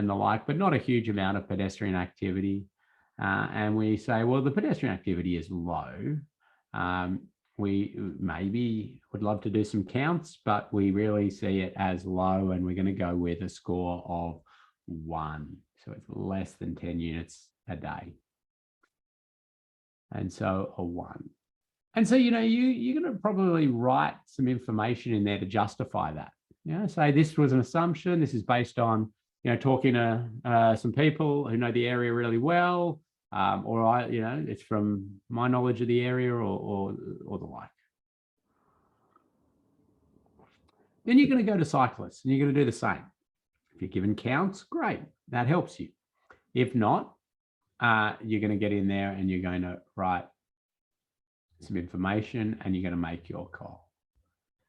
the like, but not a huge amount of pedestrian activity. And we say, well, the pedestrian activity is low. We maybe would love to do some counts, but we really see it as low, and we're going to go with a score of 1. So it's less than 10 units a day. And so a 1. And so, you're going to probably write some information in there to justify that. Say this was an assumption. This is based on, talking to some people who know the area really well. or it's from my knowledge of the area or the like. Then you're going to go to cyclists and you're going to do the same. If you're given counts, great, that helps you. If not, you're going to get in there and you're going to write some information and you're going to make your call.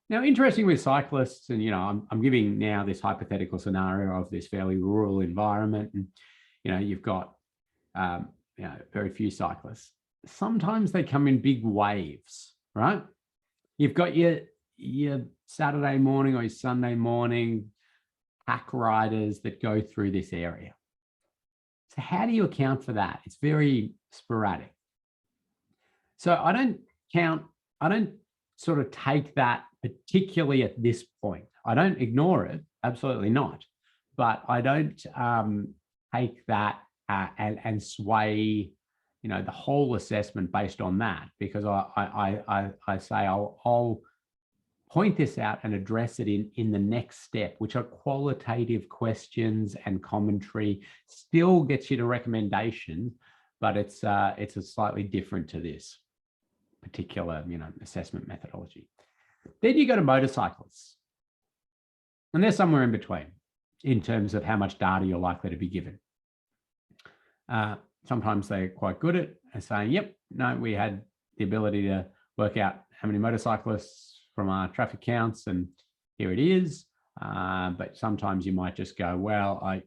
Now, interesting with cyclists, and I'm giving now this hypothetical scenario of this fairly rural environment, and you've got very few cyclists. Sometimes they come in big waves, right? You've got your Saturday morning or your Sunday morning pack riders that go through this area. So how do you account for that? It's very sporadic. So I don't sort of take that particularly at this point. I don't ignore it, absolutely not. But I don't take that and sway, the whole assessment based on that, because I say I'll point this out and address it in the next step, which are qualitative questions and commentary. Still gets you to recommendation, but it's a slightly different to this particular assessment methodology. Then you go to motorcyclists, and they're somewhere in between in terms of how much data you're likely to be given. Sometimes they're quite good at saying, yep, no, we had the ability to work out how many motorcyclists from our traffic counts, and here it is. But sometimes you might just go, well,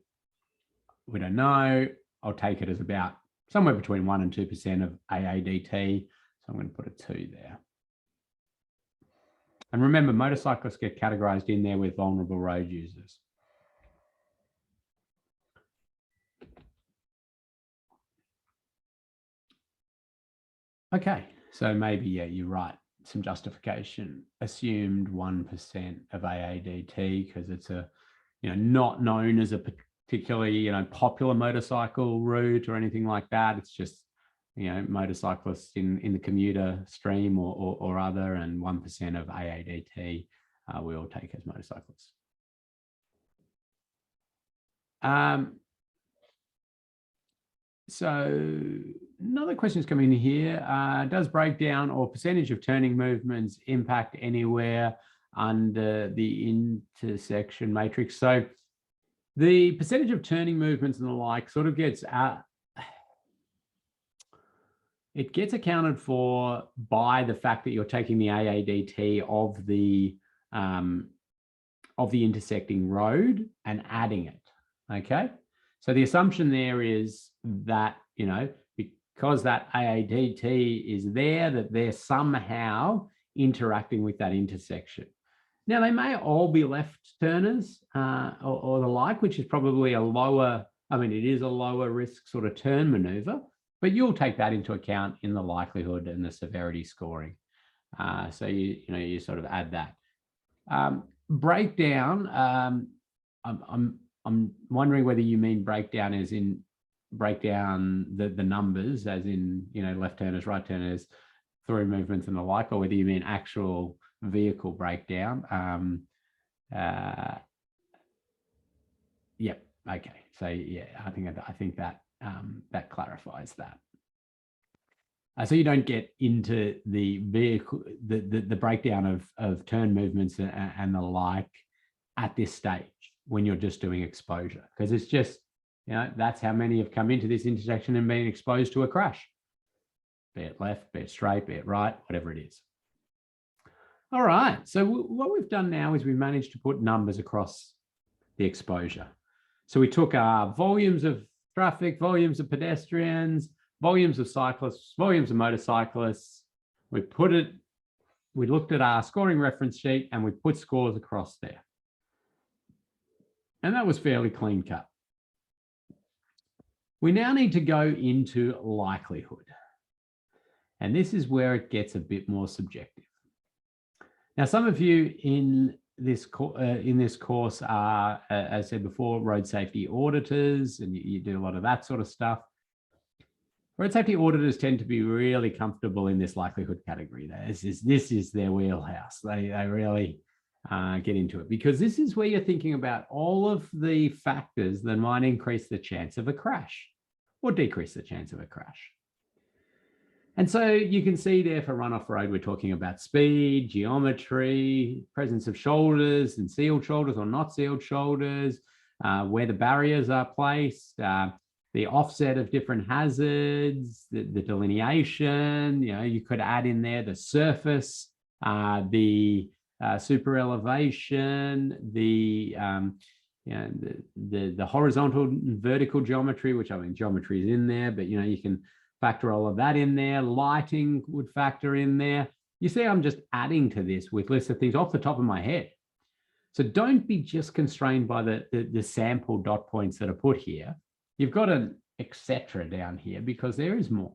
we don't know. I'll take it as about somewhere between 1% and 2% of AADT. So I'm going to put a 2 there. And remember, motorcyclists get categorized in there with vulnerable road users. Okay, so maybe, yeah, you're right. Some justification. Assumed 1% of AADT because it's not known as a particularly, popular motorcycle route or anything like that. It's just, motorcyclists in the commuter stream or other, and 1% of AADT we all take as motorcyclists. So another question is coming in here. Does breakdown or percentage of turning movements impact anywhere under the intersection matrix? So the percentage of turning movements and the like sort of gets it gets accounted for by the fact that you're taking the AADT of the intersecting road and adding it. Okay. So the assumption there is that, because that AADT is there, that they're somehow interacting with that intersection. Now, they may all be left turners or the like, which is probably it is a lower risk sort of turn maneuver, but you'll take that into account in the likelihood and the severity scoring. So you sort of add that. Breakdown, I'm wondering whether you mean breakdown as in breakdown the numbers, as in, left turners, right turners, through movements and the like, or whether you mean actual vehicle breakdown. Yep. Okay. So yeah, I think that that clarifies that. So you don't get into the vehicle, the breakdown of turn movements and the like at this stage when you're just doing exposure, because it's just, that's how many have come into this intersection and been exposed to a crash, be it left, be it straight, be it right, whatever it is. All right, so what we've done now is we've managed to put numbers across the exposure. So we took our volumes of traffic, volumes of pedestrians, volumes of cyclists, volumes of motorcyclists. We looked at our scoring reference sheet and we put scores across there. And that was fairly clean cut. We now need to go into likelihood. And this is where it gets a bit more subjective. Now, some of you in this course are, as I said before, road safety auditors, and you do a lot of that sort of stuff. Road safety auditors tend to be really comfortable in this likelihood category. This is their wheelhouse. They really get into it, because this is where you're thinking about all of the factors that might increase the chance of a crash. or decrease the chance of a crash. And so you can see there for runoff road, we're talking about speed, geometry, presence of shoulders and sealed shoulders or not sealed shoulders, where the barriers are placed, the offset of different hazards, the delineation. You could add in there the surface, the super elevation, the horizontal and vertical geometry, which geometry is in there, but you can factor all of that in there. Lighting would factor in there. You see, I'm just adding to this with lists of things off the top of my head. So don't be just constrained by the sample dot points that are put here. You've got an etc. down here because there is more.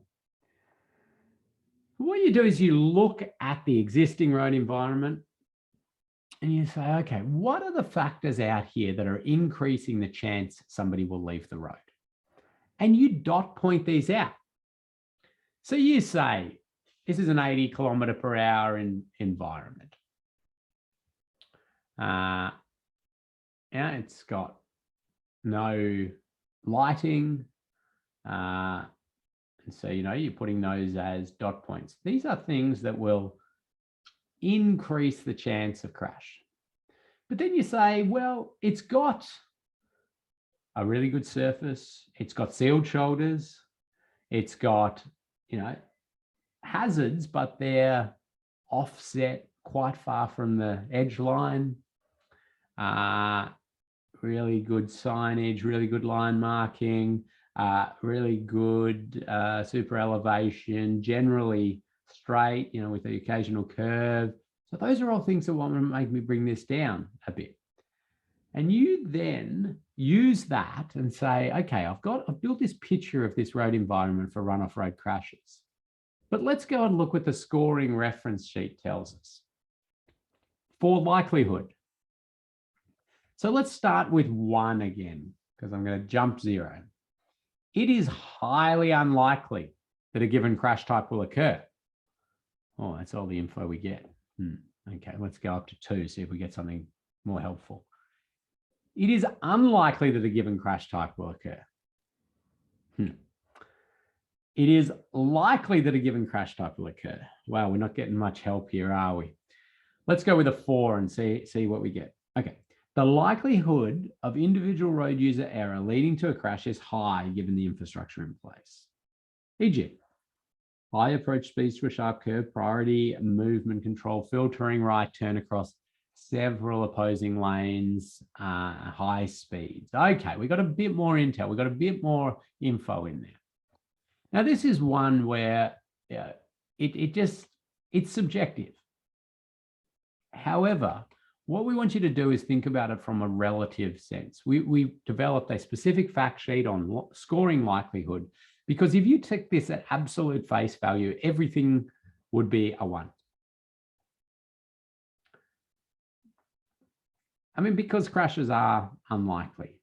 What you do is you look at the existing road environment and you say, okay, what are the factors out here that are increasing the chance somebody will leave the road? And you dot point these out. So you say, this is an 80 km/h environment. It's got no lighting. And so, you're putting those as dot points. These are things that will increase the chance of crash. But then you say, well, it's got a really good surface. It's got sealed shoulders. It's got hazards, but they're offset quite far from the edge line. Really good signage, really good line marking, really good super elevation, generally straight, with the occasional curve. So those are all things that want to make me bring this down a bit. And you then use that and say, okay, I've built this picture of this road environment for runoff road crashes. But let's go and look what the scoring reference sheet tells us for likelihood. So let's start with 1 again, because I'm going to jump 0. It is highly unlikely that a given crash type will occur. Oh, that's all the info we get. Okay, let's go up to 2, see if we get something more helpful. It is unlikely that a given crash type will occur. It is likely that a given crash type will occur. Wow, we're not getting much help here, are we? Let's go with a 4 and see what we get. Okay. The likelihood of individual road user error leading to a crash is high given the infrastructure in place. E.g., high approach speeds to a sharp curve, priority movement control, filtering right turn across several opposing lanes, high speeds. Okay, we got a bit more intel. We got a bit more info in there. Now, this is one where it's subjective. However, what we want you to do is think about it from a relative sense. We developed a specific fact sheet on scoring likelihood, because if you take this at absolute face value, everything would be a 1. Because crashes are unlikely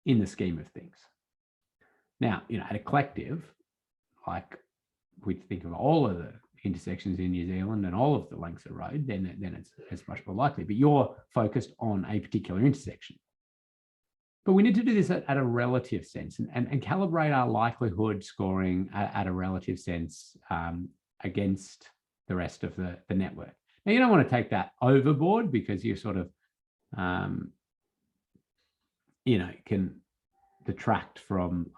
in the scheme of things. Now, at a collective, like we think of all of the intersections in New Zealand and all of the lengths of road, then it's much more likely. But you're focused on a particular intersection. But we need to do this at a relative sense and calibrate our likelihood scoring at a relative sense against the rest of the network. Now, you don't want to take that overboard, because you sort of, can detract from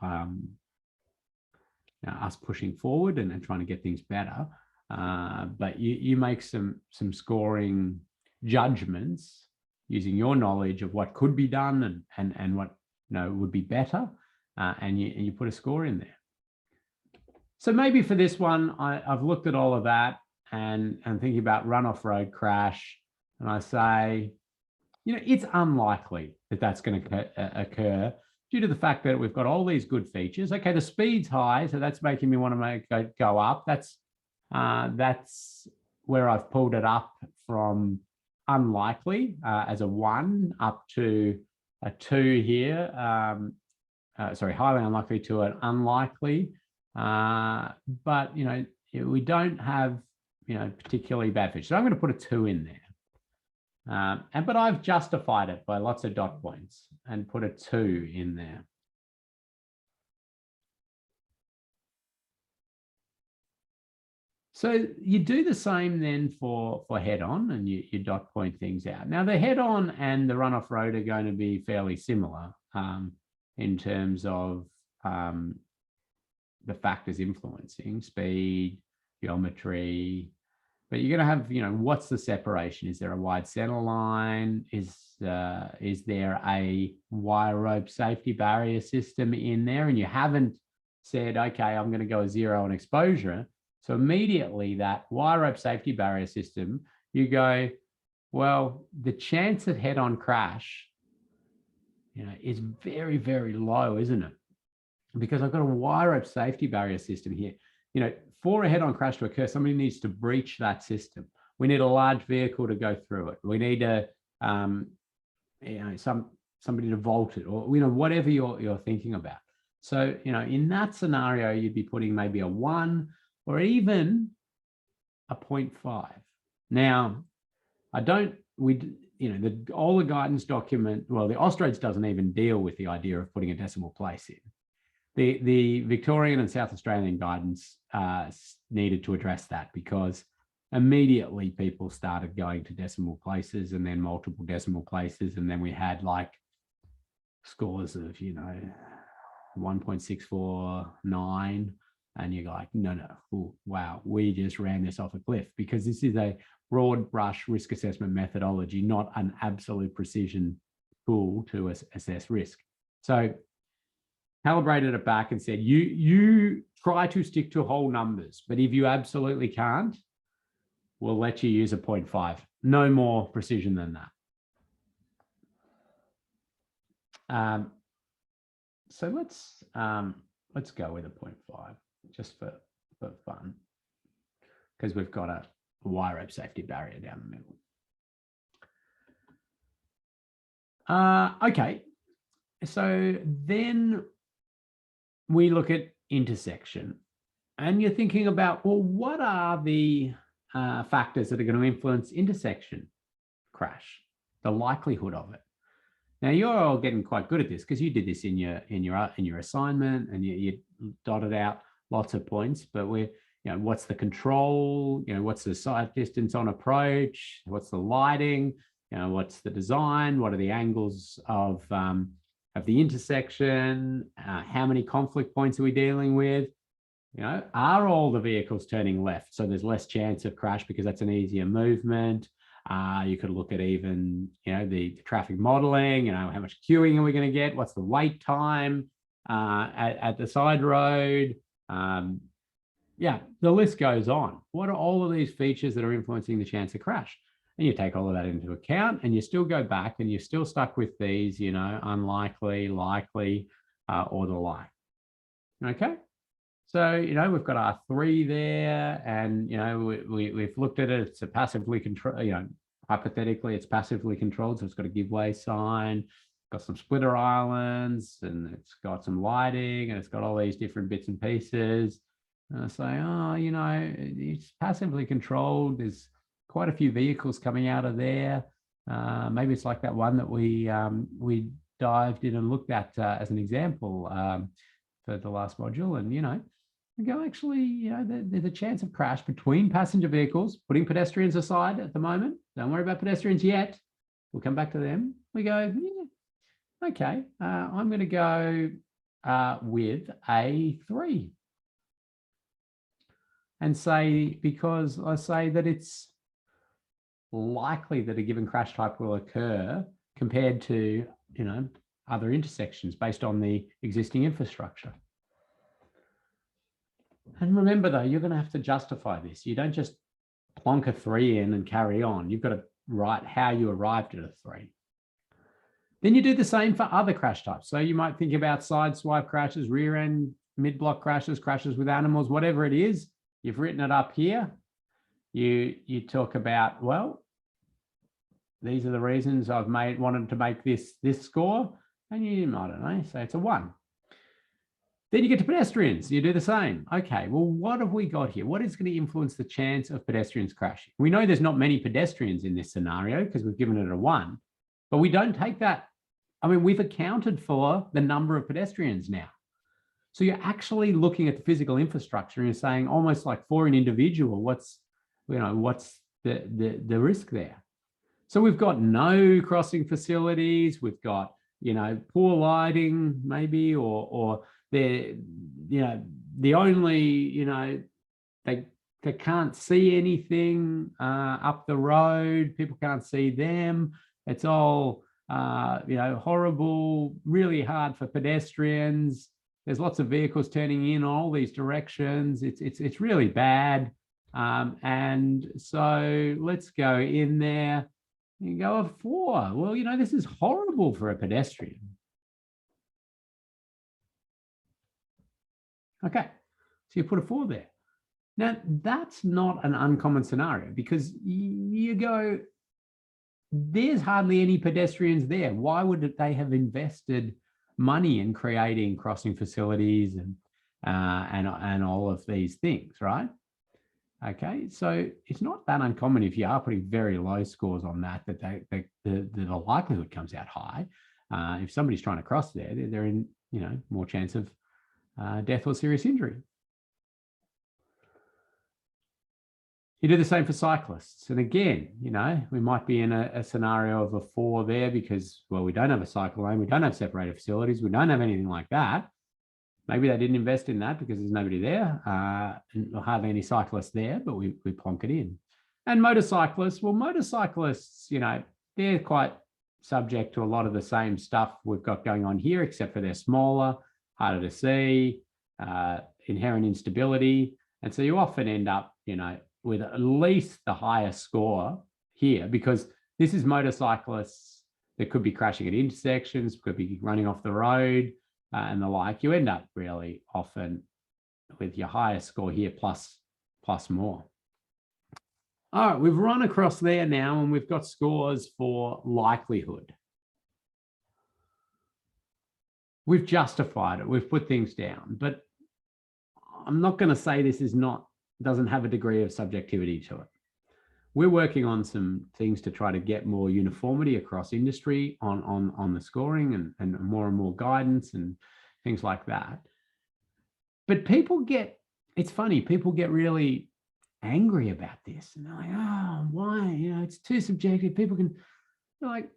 us pushing forward and trying to get things better. But you make some scoring judgments using your knowledge of what could be done and what would be better, and you put a score in there. So maybe for this one, I've looked at all of that and thinking about runoff road crash, and I say, it's unlikely that that's going to occur due to the fact that we've got all these good features. Okay, the speed's high, so that's making me want to go up. That's where I've pulled it up from unlikely as a 1 up to a 2 here. Highly unlikely to an unlikely. But, we don't have, particularly bad features. So I'm going to put a 2 in there. But I've justified it by lots of dot points and put a 2 in there. So you do the same then for head-on, and you dot point things out. Now, the head-on and the run-off road are going to be fairly similar in terms of the factors influencing speed, geometry, but you're going to have, what's the separation? Is there a wide center line? Is there a wire rope safety barrier system in there? And you haven't said, okay, I'm going to go a 0 on exposure. So immediately that wire rope safety barrier system, you go, well, the chance of head-on crash, is very, very low, isn't it? Because I've got a wire rope safety barrier system here. For a head-on crash to occur, somebody needs to breach that system. We need a large vehicle to go through it. We need somebody to vault it, or whatever you're thinking about. So in that scenario, you'd be putting maybe a 1 or even a 0.5. Now, all the guidance document, well, the Austrates doesn't even deal with the idea of putting a decimal place in. The Victorian and South Australian guidance needed to address that, because immediately people started going to decimal places and then multiple decimal places. And then we had like scores of, 1.649. And you're like, no, ooh, wow, we just ran this off a cliff, because this is a broad brush risk assessment methodology, not an absolute precision tool to assess risk. So calibrated it back and said, you try to stick to whole numbers, but if you absolutely can't, we'll let you use a 0.5. No more precision than that. So let's go with a 0.5 just for fun, because we've got a wire rope safety barrier down the middle. Okay, so then we look at intersection, and you're thinking about, well, what are the factors that are going to influence intersection crash, the likelihood of it? Now, you're all getting quite good at this, because you did this in your assignment, and you dotted out lots of points. But what's the control? What's the sight distance on approach? What's the lighting? What's the design? What are the angles of the intersection? How many conflict points are we dealing with? Are all the vehicles turning left, so there's less chance of crash because that's an easier movement? You could look at even, the traffic modeling, how much queuing are we going to get? What's the wait time at the side road? The list goes on. What are all of these features that are influencing the chance of crash? And you take all of that into account, and you still go back and you're still stuck with these, unlikely, likely, or the like. Okay. So, we've got our 3 there, and, we've looked at it. It's a passively controlled, hypothetically, it's passively controlled. So it's got a give way sign, got some splitter islands, and it's got some lighting, and it's got all these different bits and pieces. And I say, it's passively controlled. There's quite a few vehicles coming out of there. Maybe it's like that one that we dived in and looked at as an example for the last module. And, we go, actually, there's a chance of crash between passenger vehicles, putting pedestrians aside at the moment. Don't worry about pedestrians yet. We'll come back to them. We go, okay, I'm going to go with a 3. And say, because I say that it's likely that a given crash type will occur compared to, other intersections based on the existing infrastructure. And remember, though, you're going to have to justify this. You don't just plonk a 3 in and carry on. You've got to write how you arrived at a 3. Then you do the same for other crash types. So you might think about side swipe crashes, rear end, mid-block crashes, crashes with animals, whatever it is. You've written it up here. You talk about, well, these are the reasons I've wanted to make this score. And I don't know, say it's a 1. Then you get to pedestrians. You do the same. Okay, well, what have we got here? What is going to influence the chance of pedestrians crashing? We know there's not many pedestrians in this scenario because we've given it a 1, but we don't take that. I mean, we've accounted for the number of pedestrians now. So you're actually looking at the physical infrastructure and you're saying almost like for an individual, what's the risk there? So we've got no crossing facilities. We've got, poor lighting maybe, or they're, the only, they can't see anything up the road. People can't see them. It's all, horrible, really hard for pedestrians. There's lots of vehicles turning in all these directions. It's really bad. And so let's go in there. You go a 4. Well, this is horrible for a pedestrian. Okay, so you put a 4 there. Now, that's not an uncommon scenario because you go, there's hardly any pedestrians there. Why would they have invested money in creating crossing facilities and all of these things, right? Okay, so it's not that uncommon if you are putting very low scores on that the likelihood comes out high. If somebody's trying to cross there, they're in more chance of death or serious injury. You do the same for cyclists. And again, we might be in a scenario of a 4 there because, well, we don't have a cycle lane, we don't have separated facilities, we don't have anything like that. Maybe they didn't invest in that because there's nobody there, or hardly any cyclists there, but we plonk it in. And motorcyclists, well, motorcyclists, they're quite subject to a lot of the same stuff we've got going on here, except for they're smaller, harder to see, inherent instability. And so you often end up, with at least the highest score here, because this is motorcyclists that could be crashing at intersections, could be running off the road, and the like. You end up really often with your highest score here plus more. All right, we've run across there now and we've got scores for likelihood. We've justified it, we've put things down, but I'm not going to say this doesn't have a degree of subjectivity to it. We're working on some things to try to get more uniformity across industry on the scoring and more guidance and things like that. But it's funny, people get really angry about this. And they're like, oh, why? It's too subjective. They're like,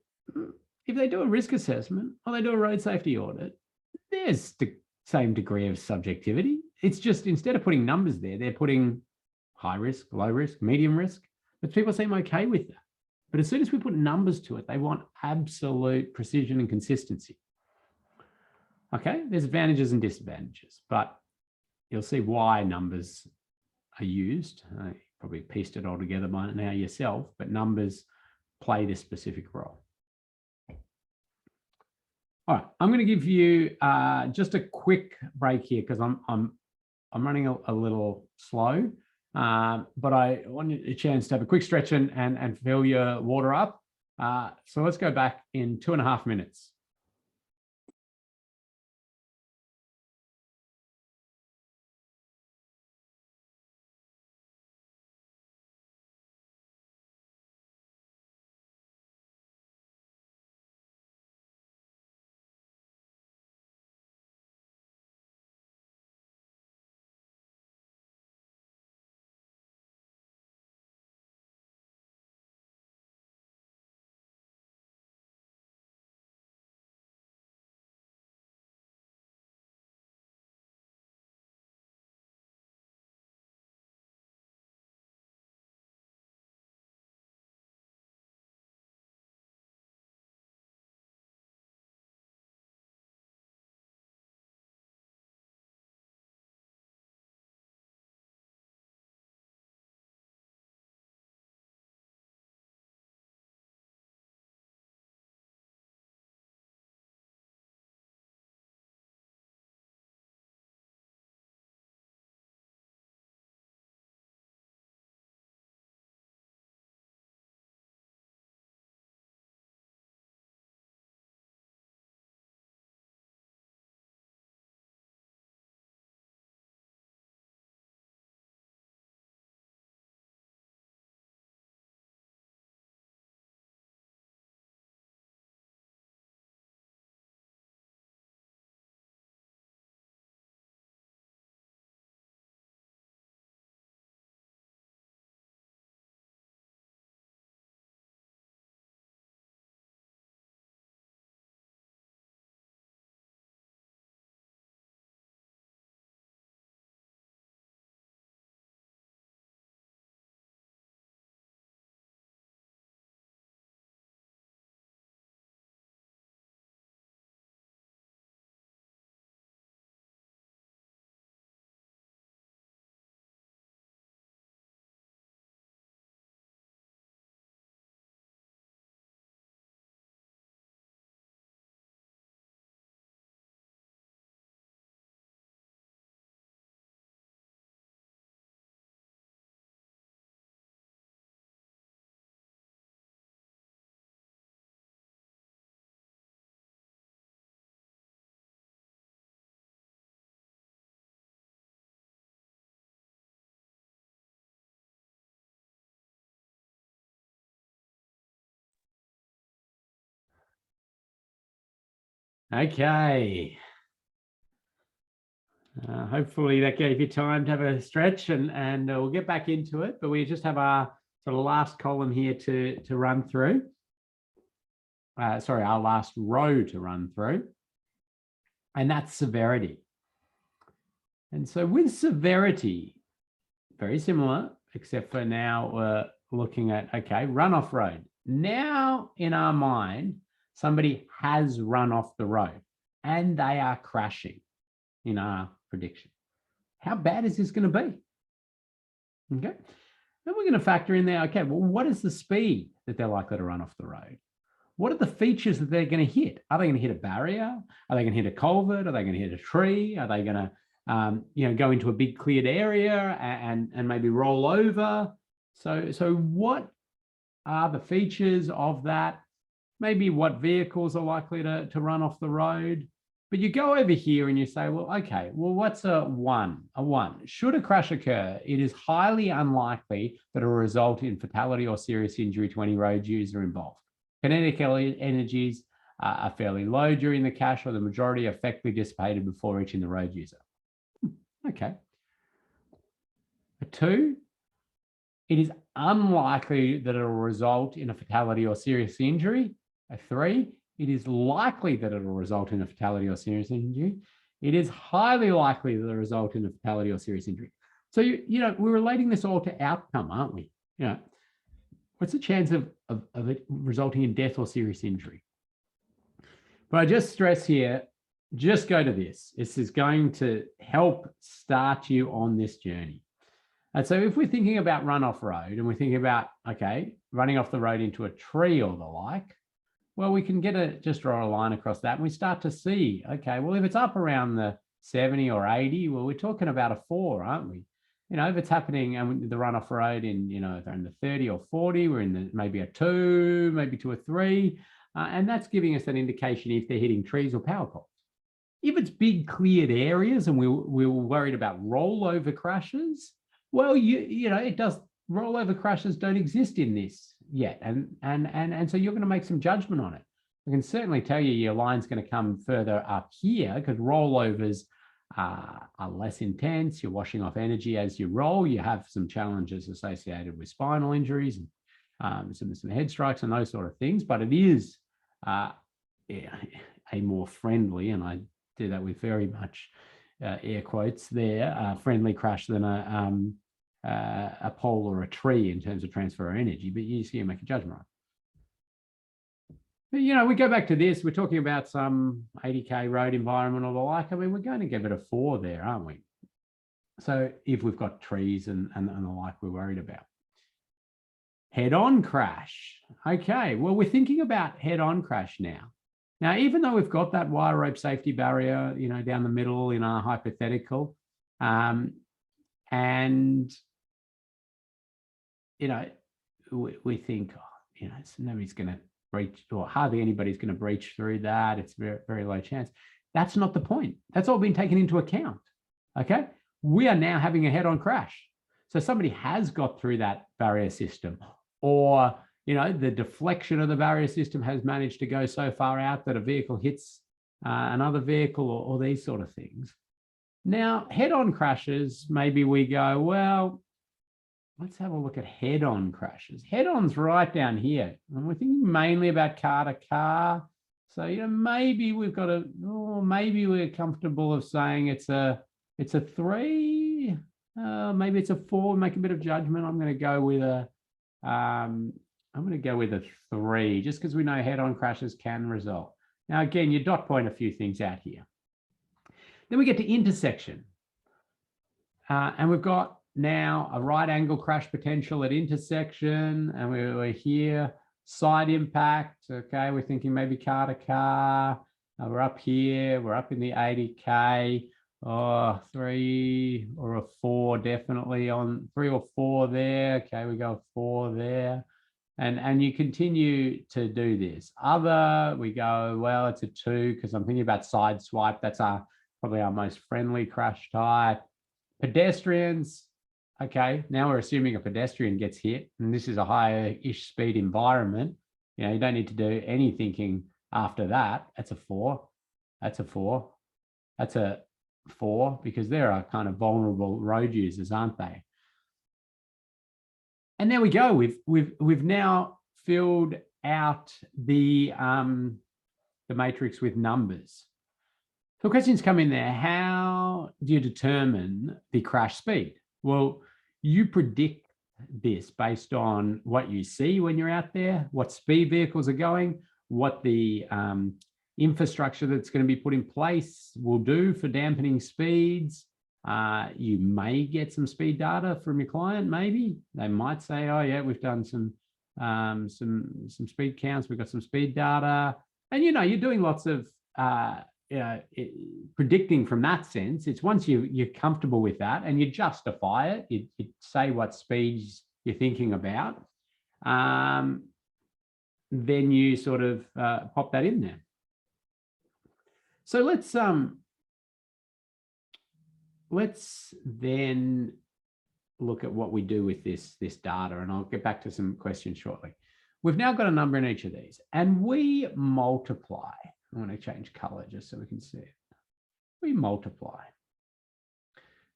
if they do a risk assessment or they do a road safety audit, there's the same degree of subjectivity. It's just instead of putting numbers there, they're putting high risk, low risk, medium risk. But people seem okay with that. But as soon as we put numbers to it, they want absolute precision and consistency. Okay, there's advantages and disadvantages, but you'll see why numbers are used. You probably pieced it all together by now yourself, but numbers play this specific role. All right, I'm going to give you just a quick break here because I'm running a little slow. But I want a chance to have a quick stretch and fill your water up. So let's go back in 2.5 minutes. Okay. Hopefully that gave you time to have a stretch, and we'll get back into it. But we just have our sort of last column here to run through. Sorry, our last row to run through, and that's severity. And so with severity, very similar, except for now we're looking at, okay, run off road. Now in our mind, somebody has run off the road and they are crashing in our prediction. How bad is this going to be? Okay. Then we're going to factor in there, okay, well, what is the speed that they're likely to run off the road? What are the features that they're going to hit? Are they going to hit a barrier? Are they going to hit a culvert? Are they going to hit a tree? Are they going to go into a big cleared area and maybe roll over? So what are the features of that? Maybe what vehicles are likely to run off the road? But you go over here and you say, well, okay, well, what's a one? A one. Should a crash occur, it is highly unlikely that it will result in fatality or serious injury to any road user involved. Kinetic energies are fairly low during the crash, or the majority are effectively dissipated before reaching the road user. Okay. A two, it is unlikely that it will result in a fatality or serious injury. A three, it is likely that it will result in a fatality or serious injury. It is highly likely that it will result in a fatality or serious injury. So, we're relating this all to outcome, aren't we? What's the chance of it resulting in death or serious injury? But I just stress here, just go to this. This is going to help start you on this journey. And so if we're thinking about run off road and we're thinking about, okay, running off the road into a tree or the like, well, we can just draw a line across that and we start to see, okay, well, if it's up around the 70 or 80, well, we're talking about a 4, aren't we? If it's happening and the run off road in, if they're in the 30 or 40, we're in maybe a 2, maybe to a 3. And that's giving us an indication if they're hitting trees or power poles. If it's big cleared areas and we're worried about rollover crashes, well, it does. Rollover crashes don't exist in this yet. And so you're going to make some judgment on it. I can certainly tell you your line's going to come further up here because rollovers are less intense. You're washing off energy as you roll. You have some challenges associated with spinal injuries and some head strikes and those sort of things. But it is a more friendly, and I do that with very much air quotes there, friendly crash than a pole or a tree in terms of transfer of energy. But you see, you make a judgment on it. But, we go back to this. We're talking about some 80K road environment or the like. I mean, we're going to give it a 4 there, aren't we? So if we've got trees and the like we're worried about. Head-on crash. Okay, well, we're thinking about head-on crash now. Now, even though we've got that wire rope safety barrier, down the middle in our hypothetical, and, we think, nobody's going to breach, or hardly anybody's going to breach through that. It's very, very low chance. That's not the point. That's all been taken into account. Okay. We are now having a head-on crash. So somebody has got through that barrier system, or, the deflection of the barrier system has managed to go so far out that a vehicle hits another vehicle or these sort of things. Now, head-on crashes, maybe we go, well, let's have a look at head-on crashes. Head-on's right down here. And we're thinking mainly about car to car. So, maybe we've got maybe we're comfortable of saying it's a 3, maybe it's a 4, make a bit of judgment. I'm going to go with a 3, just because we know head-on crashes can result. Now, again, you dot point a few things out here. Then we get to intersection. And we've got now a right angle crash potential at intersection, and we're here, side impact. Okay, we're thinking maybe car to car. We're up here, we're up in the 80K. 3 or a 4, definitely on 3 or 4 there. Okay, we go 4 there. And you continue to do this. Other, we go, well, it's a 2 because I'm thinking about side swipe. That's probably our most friendly crash type. Pedestrians. Okay, now we're assuming a pedestrian gets hit, and this is a higher-ish speed environment. You don't need to do any thinking after that. That's a 4. That's a 4. That's a 4 because there are kind of vulnerable road users, aren't they? And there we go. We've now filled out the matrix with numbers. So questions come in there. How do you determine the crash speed? Well, you predict this based on what you see when you're out there, what speed vehicles are going, what the infrastructure that's going to be put in place will do for dampening speeds. You may get some speed data from your client. Maybe they might say, "Oh yeah, we've done some speed counts. We've got some speed data," and you're doing lots of predicting from that sense. It's once you're comfortable with that and you justify it, you say what speeds you're thinking about, then you sort of pop that in there. So let's then look at what we do with this data, and I'll get back to some questions shortly. We've now got a number in each of these, and we multiply. I want to change color just so we can see it. We multiply.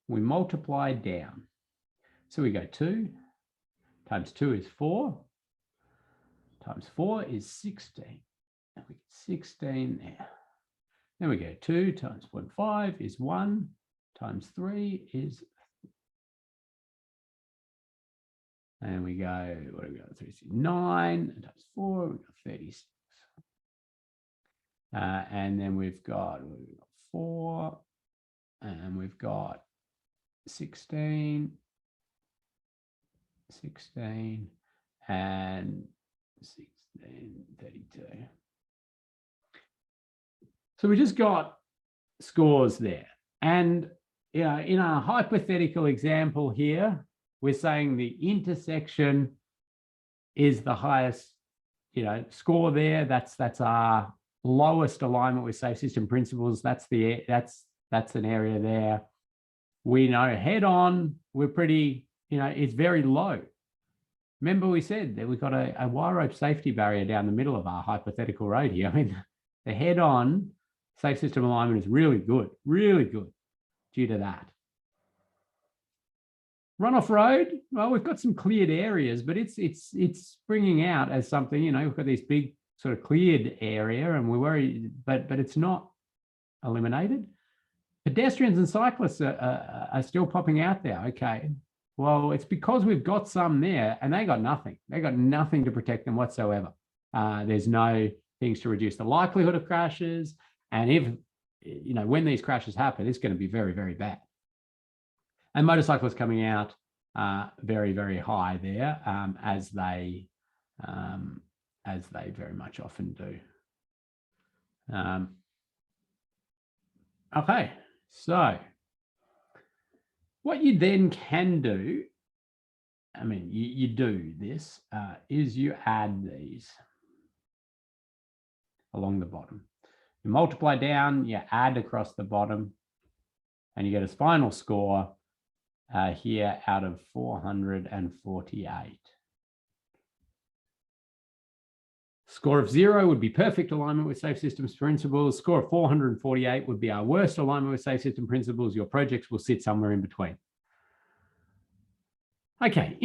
We multiply down. So we go 2 times 2 is 4 times 4 is 16. And we get 16 there. Then we go 2 times 0.5 is 1 times 3 is, and we go, what do we got? 9 times 4, we've got 36. And then we've got 4, and we've got 16, and 16, 32. So we just got scores there. And in our hypothetical example here, we're saying the intersection is the highest, score there. That's our lowest alignment with safe system principles. That's an area there. We know head on, we're pretty, it's very low. Remember we said that we've got a wire rope safety barrier down the middle of our hypothetical road here. I mean, the head on safe system alignment is really good due to that. Runoff road, well, we've got some cleared areas, but it's springing out as something, we've got this big sort of cleared area, and we're worried, but it's not eliminated. Pedestrians and cyclists are still popping out there. Okay, well, it's because we've got some there, and they got nothing. They got nothing to protect them whatsoever. There's no things to reduce the likelihood of crashes, and if when these crashes happen, it's going to be very, very bad. And motorcyclists coming out very, very high there, as they very much often do. Okay, so what you then can do, I mean, you do this, is you add these along the bottom. You multiply down, you add across the bottom, and you get a final score here out of 448. Score of 0 would be perfect alignment with safe systems principles. Score of 448 would be our worst alignment with safe system principles. Your projects will sit somewhere in between. Okay,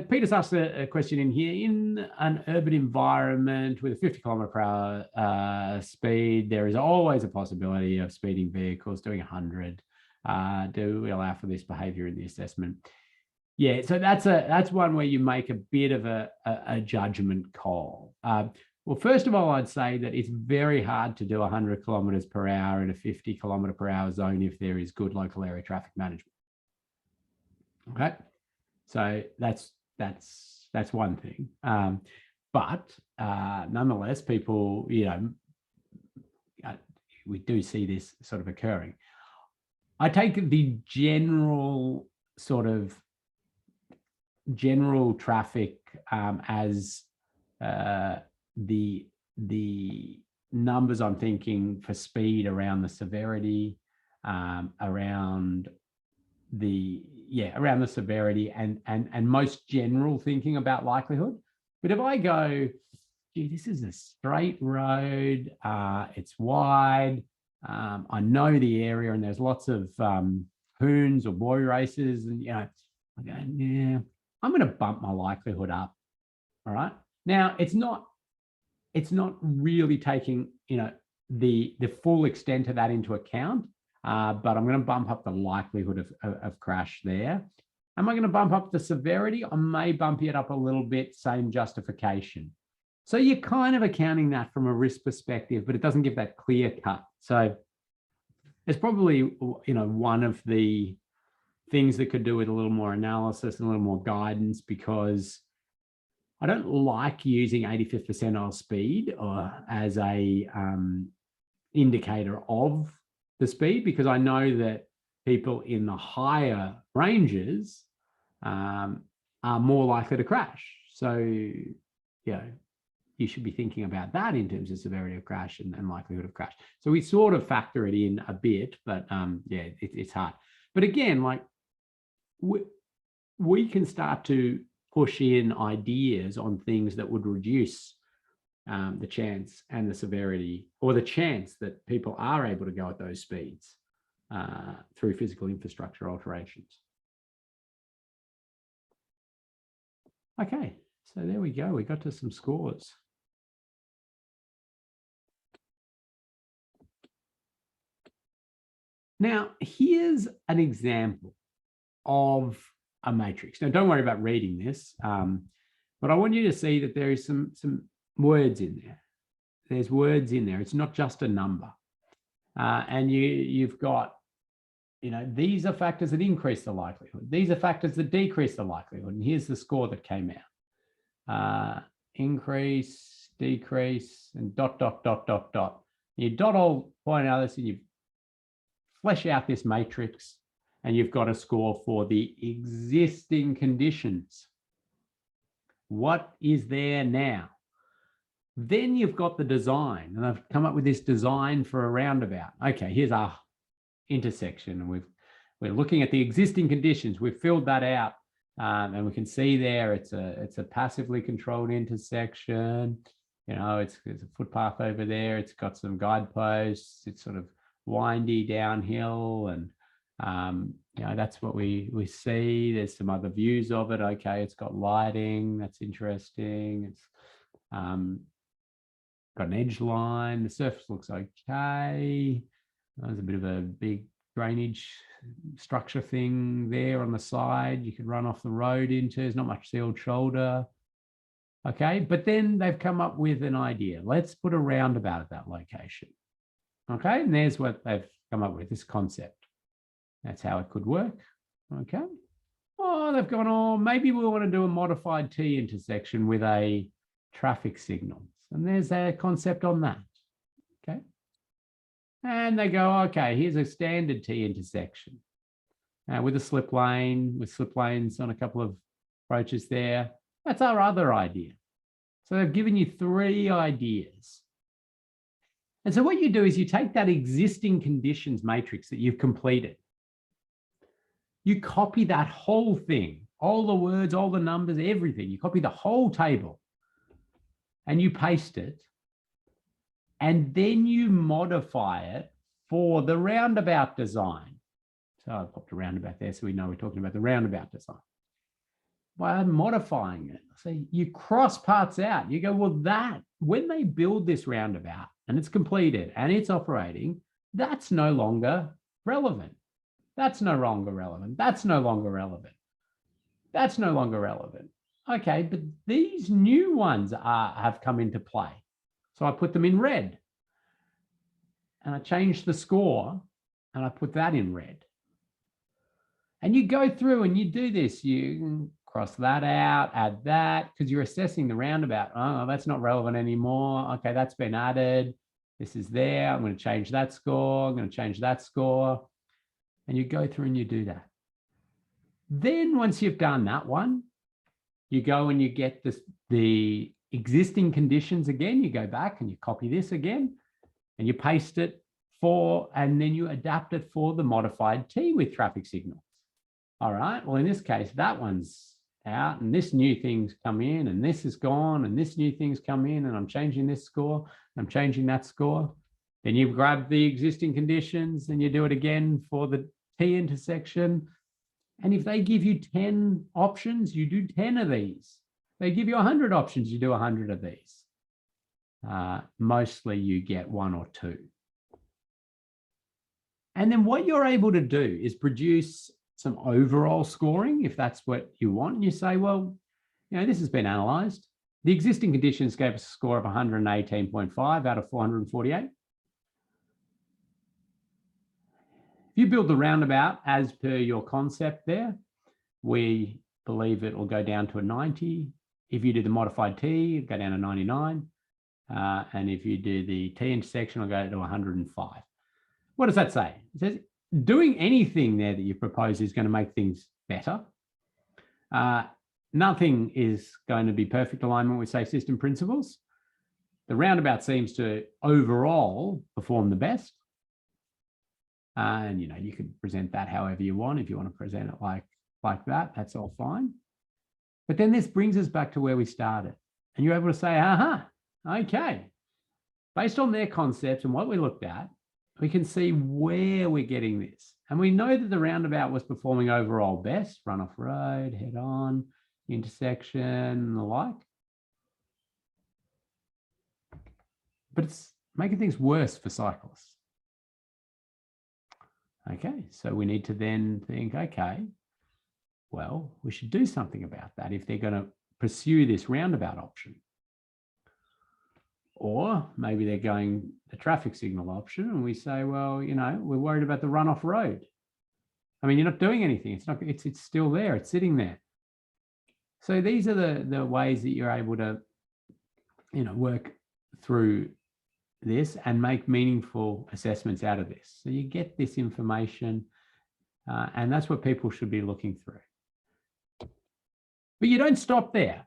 Peter's asked a question in here. In an urban environment with a 50 km/h speed, there is always a possibility of speeding vehicles doing 100. Do we allow for this behavior in the assessment? Yeah, so that's one where you make a bit of a judgment call. Well, first of all, I'd say that it's very hard to do 100 km/h in a 50 km/h zone if there is good local area traffic management. Okay, so that's one thing. But nonetheless, people, we do see this sort of occurring. I take the general traffic as the numbers I'm thinking for speed around the severity, around the severity and most general thinking about likelihood. But if I go, gee, this is a straight road, it's wide, I know the area and there's lots of hoons or boy races, and I go, yeah, I'm going to bump my likelihood up. All right. Now it's not really taking the full extent of that into account, but I'm going to bump up the likelihood of crash there. Am I going to bump up the severity? I may bump it up a little bit, same justification. So you're kind of accounting that from a risk perspective, but it doesn't give that clear cut. So it's probably, one of the things that could do with a little more analysis and a little more guidance, because I don't like using 85th percentile speed as a indicator of the speed, because I know that people in the higher ranges are more likely to crash. So, you should be thinking about that in terms of severity of crash and likelihood of crash. So we sort of factor it in a bit, but it's hard. But again, like we can start to push in ideas on things that would reduce the chance and the severity, or the chance that people are able to go at those speeds through physical infrastructure alterations. Okay, so there we go. We got to some scores. Now, here's an example of a matrix. Now, don't worry about reading this, but I want you to see that there is some words in there. There's words in there. It's not just a number. And you've got, these are factors that increase the likelihood. These are factors that decrease the likelihood. And here's the score that came out. Increase, decrease, and ... You dot all point out this, and you flesh out this matrix, and you've got a score for the existing conditions. What is there now? Then you've got the design, and I've come up with this design for a roundabout. Okay, here's our intersection, and we're looking at the existing conditions. We've filled that out, and we can see there it's a passively controlled intersection. It's a footpath over there. It's got some guideposts. It's sort of windy downhill, and that's what we see. There's some other views of it. Okay, it's got lighting. That's interesting. It's got an edge line. The surface looks okay. There's a bit of a big drainage structure thing there on the side you could run off the road into. There's not much sealed shoulder. Okay, but then they've come up with an idea. Let's put a roundabout at that location. Okay, and there's what they've come up with, this concept. That's how it could work. Okay. Oh, they've gone, maybe we want to do a modified T intersection with a traffic signal. And there's a concept on that. Okay. And they go, okay, here's a standard T intersection with a slip lane, with slip lanes on a couple of approaches there. That's our other idea. So they've given you 3 ideas. And so what you do is you take that existing conditions matrix that you've completed. You copy that whole thing, all the words, all the numbers, everything. You copy the whole table and you paste it. And then you modify it for the roundabout design. So I popped a roundabout there so we know we're talking about the roundabout design. By modifying it, so you cross parts out. You go, well, when they build this roundabout and it's completed and it's operating, that's no longer relevant. That's no longer relevant. That's no longer relevant. That's no longer relevant. Okay, but these new ones have come into play. So I put them in red. And I changed the score and I put that in red. And you go through and you do this. You cross that out, add that, because you're assessing the roundabout. Oh, that's not relevant anymore. Okay, that's been added. This is there. I'm going to change that score. I'm going to change that score. And you go through and you do that. Then once you've done that one, you go and you get the existing conditions again. You go back and you copy this again and you paste it and then you adapt it for the modified T with traffic signals. All right. Well, in this case, that one's out and this new thing's come in and this is gone and this new thing's come in and I'm changing this score. I'm changing that score. Then you grab the existing conditions and you do it again for the T intersection. And if they give you 10 options, you do 10 of these. They give you 100 options, you do 100 of these. Mostly you get 1 or 2. And then what you're able to do is produce some overall scoring, if that's what you want. And you say, well, this has been analysed. The existing conditions gave us a score of 118.5 out of 448. If you build the roundabout as per your concept there, we believe it will go down to a 90. If you do the modified T, it'll go down to 99. And if you do the T intersection, it'll go to 105. What does that say? It says doing anything there that you propose is going to make things better. Nothing is going to be perfect alignment with safe system principles. The roundabout seems to overall perform the best. And you could present that however you want. If you want to present it like that, that's all fine. But then this brings us back to where we started. And you're able to say, okay, based on their concepts and what we looked at, we can see where we're getting this. And we know that the roundabout was performing overall best, run off road, head on, intersection, and the like. But it's making things worse for cyclists. Okay, so we need to then think, okay, well, we should do something about that if they're going to pursue this roundabout option. Or maybe they're going the traffic signal option and we say, well, we're worried about the run off road. I mean, you're not doing anything. It's still there. It's sitting there. So these are the ways that you're able to, work through this and make meaningful assessments out of this. So you get this information and that's what people should be looking through. But you don't stop there.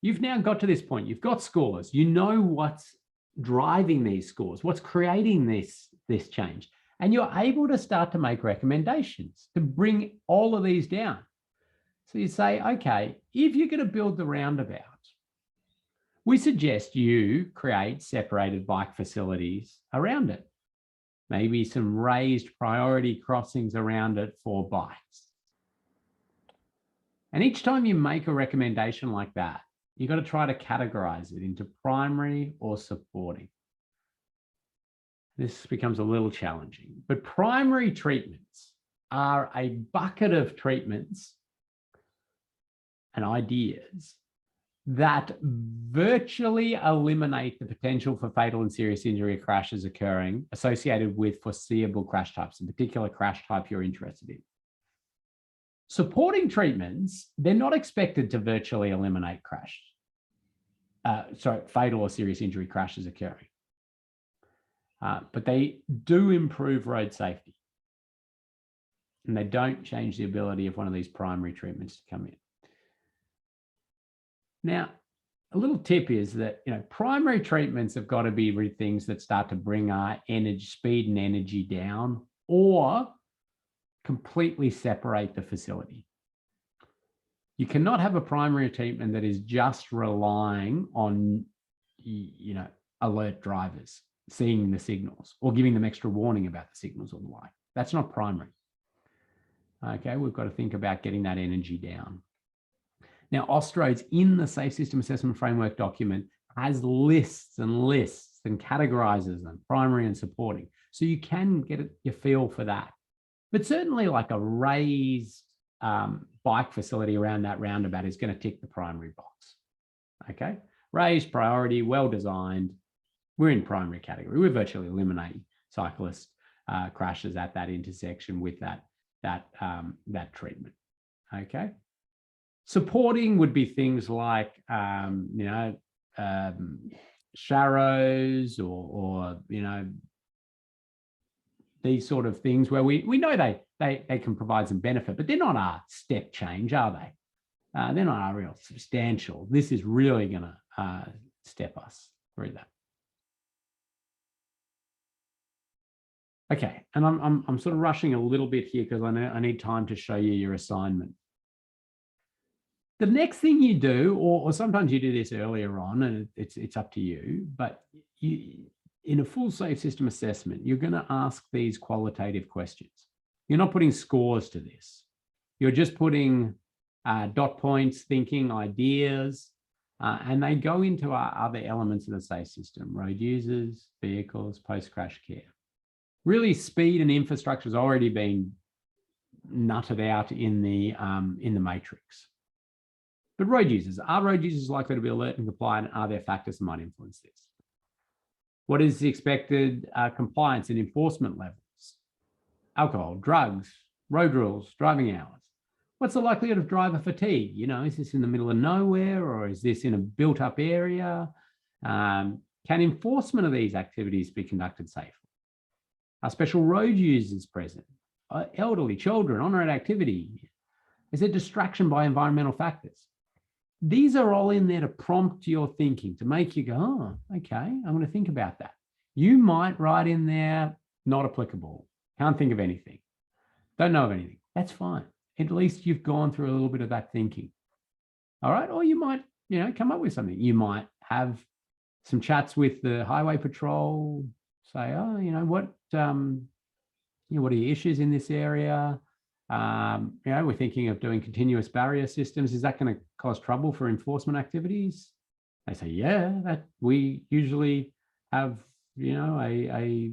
You've now got to this point. You've got scores. You know what's driving these scores, what's creating this change. And you're able to start to make recommendations to bring all of these down. So you say, okay, if you're going to build the roundabout, we suggest you create separated bike facilities around it. Maybe some raised priority crossings around it for bikes. And each time you make a recommendation like that, you've got to try to categorize it into primary or supporting. This becomes a little challenging, but primary treatments are a bucket of treatments and ideas that virtually eliminate the potential for fatal and serious injury crashes occurring associated with foreseeable crash types, in particular crash type you're interested in. Supporting treatments, they're not expected to virtually eliminate fatal or serious injury crashes occurring. But they do improve road safety. And they don't change the ability of one of these primary treatments to come in. Now, a little tip is that primary treatments have got to be things that start to bring our speed and energy down, or completely separate the facility. You cannot have a primary treatment that is just relying on alert drivers seeing the signals or giving them extra warning about the signals or the like. That's not primary. Okay, we've got to think about getting that energy down. Now, Austroads in the Safe System Assessment Framework document has lists and lists and categorizes them, primary and supporting. So you can get your feel for that. But certainly like a raised bike facility around that roundabout is going to tick the primary box. Okay, raised priority, well designed. We're in primary category. We virtually eliminate cyclist crashes at that intersection with that treatment. Okay. Supporting would be things like, sharrows or these sort of things where we know they can provide some benefit, but they're not a step change, are they? They're not a real substantial. This is really going to step us through that. Okay, and I'm sort of rushing a little bit here because I need time to show you your assignment. The next thing you do, or sometimes you do this earlier on, and it's up to you, but in a full safe system assessment, you're going to ask these qualitative questions. You're not putting scores to this. You're just putting dot points, thinking, ideas, and they go into other elements of the safe system: road users, vehicles, post-crash care. Really, speed and infrastructure has already been nutted out in the matrix. But road users, are road users likely to be alert and compliant? Are there factors that might influence this? What is the expected compliance and enforcement levels? Alcohol, drugs, road rules, driving hours. What's the likelihood of driver fatigue? You know, is this in the middle of nowhere, or is this in a built-up area? Can enforcement of these activities be conducted safely? Are special road users present? Elderly, children, on-road activity? Is there distraction by environmental factors? These are all in there to prompt your thinking, to make you go, oh, okay, I'm going to think about that. You might write in there, not applicable, can't think of anything, don't know of anything. That's fine. At least you've gone through a little bit of that thinking. All right. Or you might, come up with something. You might have some chats with the highway patrol, say, oh, what are your issues in this area? We're thinking of doing continuous barrier systems. Is that going to cause trouble for enforcement activities? They say, yeah, that we usually have, a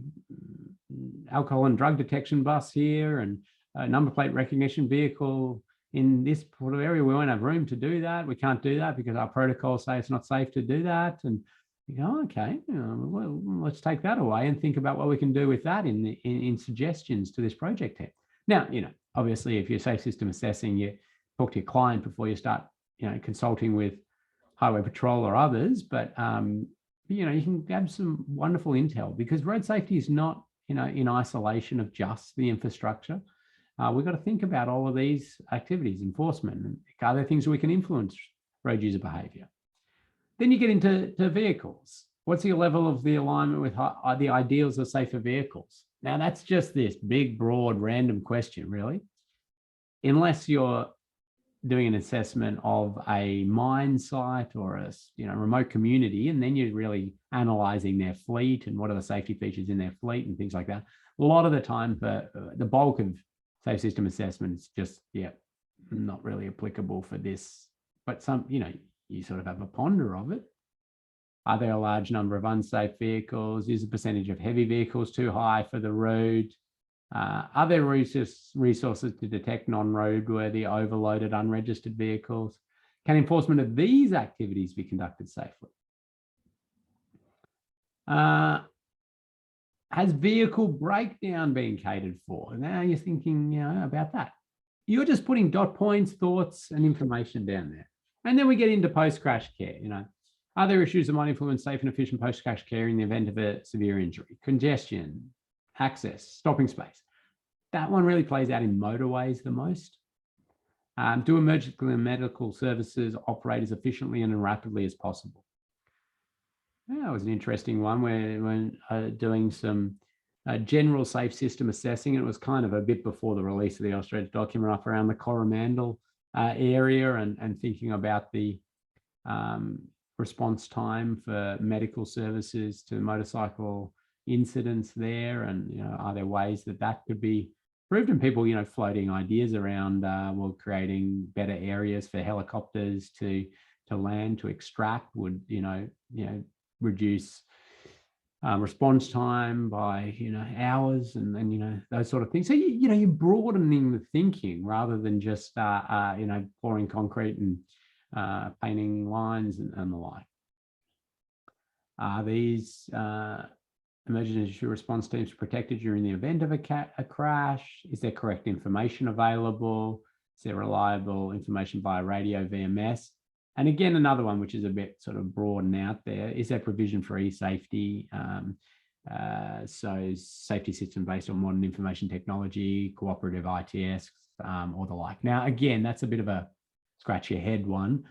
alcohol and drug detection bus here and a number plate recognition vehicle in this sort of area. We won't have room to do that. We can't do that because our protocols say it's not safe to do that. And you go, okay, well, let's take that away and think about what we can do with that in suggestions to this project team. Now, obviously, if you're safe system assessing, you talk to your client before you start, consulting with highway patrol or others. But you can grab some wonderful intel, because road safety is not, in isolation of just the infrastructure. We've got to think about all of these activities, enforcement, and other things we can influence road user behaviour. Then you get into vehicles. What's your level of the alignment with the ideals of safer vehicles? Now, that's just this big, broad, random question, really. Unless you're doing an assessment of a mine site or a remote community, and then you're really analysing their fleet and what are the safety features in their fleet and things like that. A lot of the time, the bulk of safe system assessment is just, not really applicable for this. But some, you sort of have a ponder of it. Are there a large number of unsafe vehicles? Is the percentage of heavy vehicles too high for the road? Are there resources to detect non-roadworthy, overloaded, unregistered vehicles? Can enforcement of these activities be conducted safely? Has vehicle breakdown been catered for? Now you're thinking, about that. You're just putting dot points, thoughts, and information down there. And then we get into post-crash care. Are there issues that might influence safe and efficient post-crash care in the event of a severe injury? Congestion, access, stopping space. That one really plays out in motorways the most. Do emergency medical services operate as efficiently and rapidly as possible? That was an interesting one where when doing some general safe system assessing, it was kind of a bit before the release of the Australia document up around the Coromandel area and thinking about the response time for medical services to motorcycle incidents there, and are there ways that could be improved? And people floating ideas around creating better areas for helicopters to land, to extract would reduce response time by hours and those sort of things. So you're broadening the thinking rather than just pouring concrete and painting lines and the like. Are these emergency response teams protected during the event of a crash? Is there correct information available? Is there reliable information via radio, VMS? And again, another one which is a bit sort of broad and out there, is there provision for e-safety? So safety system based on modern information technology, cooperative ITS, or the like. Now, again, that's a bit of a scratch your head one.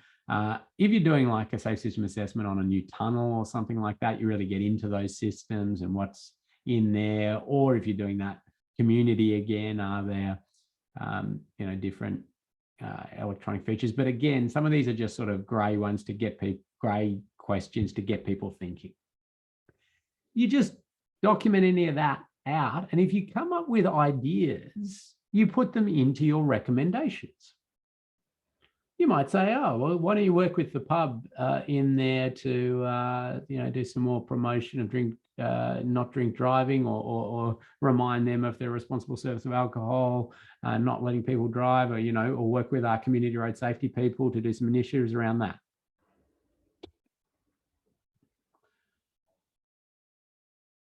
If you're doing like a safe system assessment on a new tunnel or something like that, you really get into those systems and what's in there. Or if you're doing that community again, are there different electronic features? But again, some of these are just sort of grey ones to get people, grey questions to get people thinking. you just document any of that out. And if you come up with ideas, you put them into your recommendations. You might say, oh, well, why don't you work with the pub in there to, do some more promotion of not drink driving, or remind them of their responsible service of alcohol, not letting people drive, or work with our community road safety people to do some initiatives around that.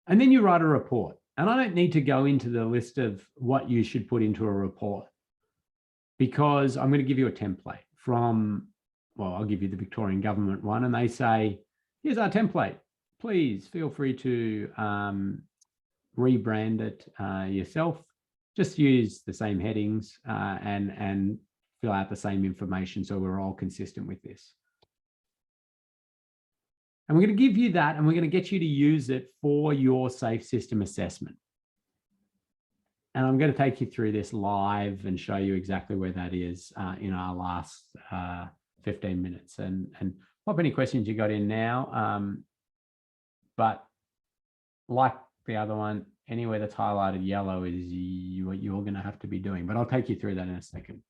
And then you write a report. And I don't need to go into the list of what you should put into a report, because I'm going to give you a template from, well, I'll give you the Victorian government one, and they say, here's our template. Please feel free to rebrand it yourself. Just use the same headings and fill out the same information so we're all consistent with this. And we're going to give you that, and we're going to get you to use it for your safe system assessment. And I'm going to take you through this live and show you exactly where that is in our last 15 minutes. And pop any questions you got in now. But like the other one, anywhere that's highlighted yellow is what you're going to have to be doing. But I'll take you through that in a second.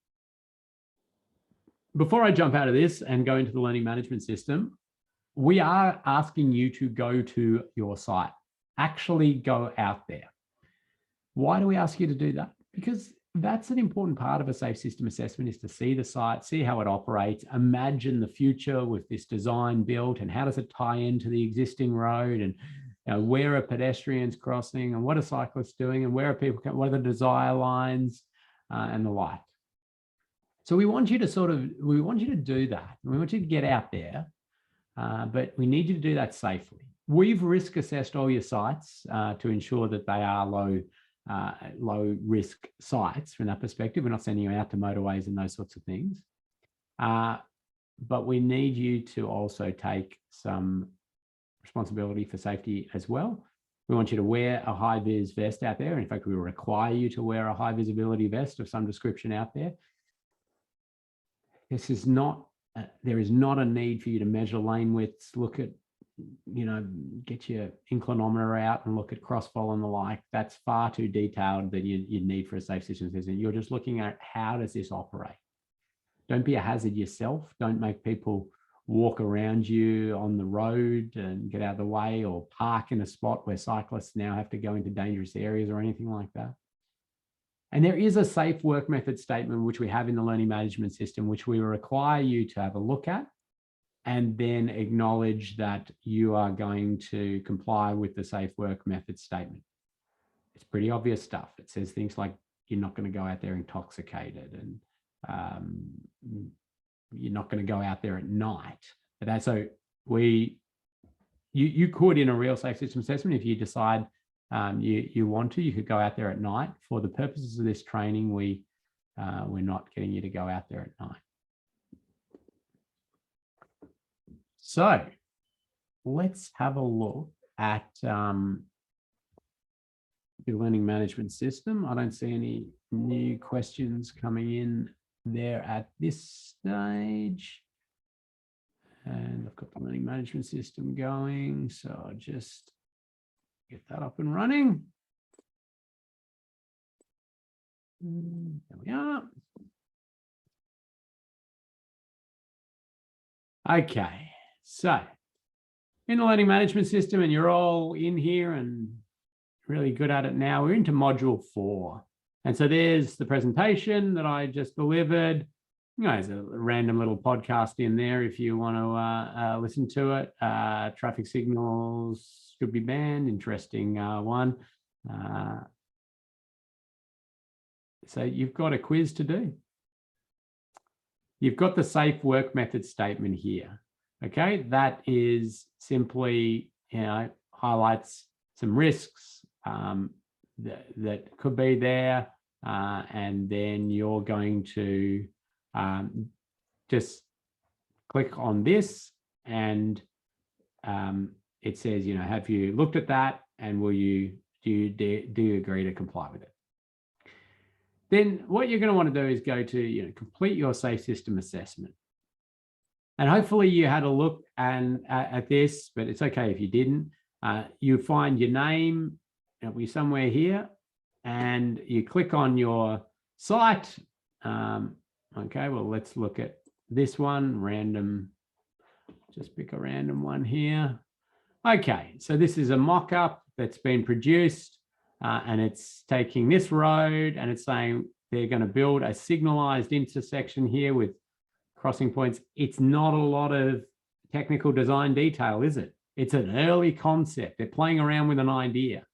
Before I jump out of this and go into the learning management system, we are asking you to go to your site. Actually go out there. Why do we ask you to do that? Because that's an important part of a safe system assessment, is to see the site, see how it operates, imagine the future with this design built, and how does it tie into the existing road, and where are pedestrians crossing, and what are cyclists doing, and where are people, what are the desire lines, and the like. So we want you to do that. We want you to get out there, but we need you to do that safely. We've risk assessed all your sites to ensure that they are low risk sites from that perspective. We're not sending you out to motorways and those sorts of things. But we need you to also take some responsibility for safety as well. We want you to wear a high vis vest out there. In fact, we require you to wear a high visibility vest of some description out there. This is not, there is not a need for you to measure lane widths, look at, get your inclinometer out and look at crossfall and the like. That's far too detailed than you need for a safe system assessment. You're just looking at, how does this operate? Don't be a hazard yourself. Don't make people walk around you on the road and get out of the way, or park in a spot where cyclists now have to go into dangerous areas or anything like that. And there is a safe work method statement, which we have in the learning management system, which we require you to have a look at, and then acknowledge that you are going to comply with the safe work method statement. It's pretty obvious stuff. It says things like, you're not going to go out there intoxicated, and you're not going to go out there at night. But that's so you could, in a real safe system assessment, if you decide you want to, you could go out there at night. For the purposes of this training, we're not getting you to go out there at night. So let's have a look at the learning management system. I don't see any new questions coming in there at this stage. And I've got the learning management system going. So I'll just get that up and running. There we are. Okay. So in the learning management system, and you're all in here and really good at it now, we're into module 4. And so there's the presentation that I just delivered. There's a random little podcast in there if you want to listen to it. Traffic signals should be banned. Interesting one. So you've got a quiz to do. You've got the safe work method statement here. Okay, that is simply, highlights some risks that could be there, and then you're going to just click on this, and it says, have you looked at that, and do you agree to comply with it? Then what you're going to want to do is go to complete your safe system assessment. And hopefully you had a look at this, but it's okay if you didn't. You find your name, it'll be somewhere here, and you click on your site. Okay, well, let's look at this one, random, just pick a random one here. Okay, so this is a mock-up that's been produced, and it's taking this road and it's saying they're going to build a signalized intersection here with crossing points. It's not a lot of technical design detail, is it? It's an early concept. They're playing around with an idea,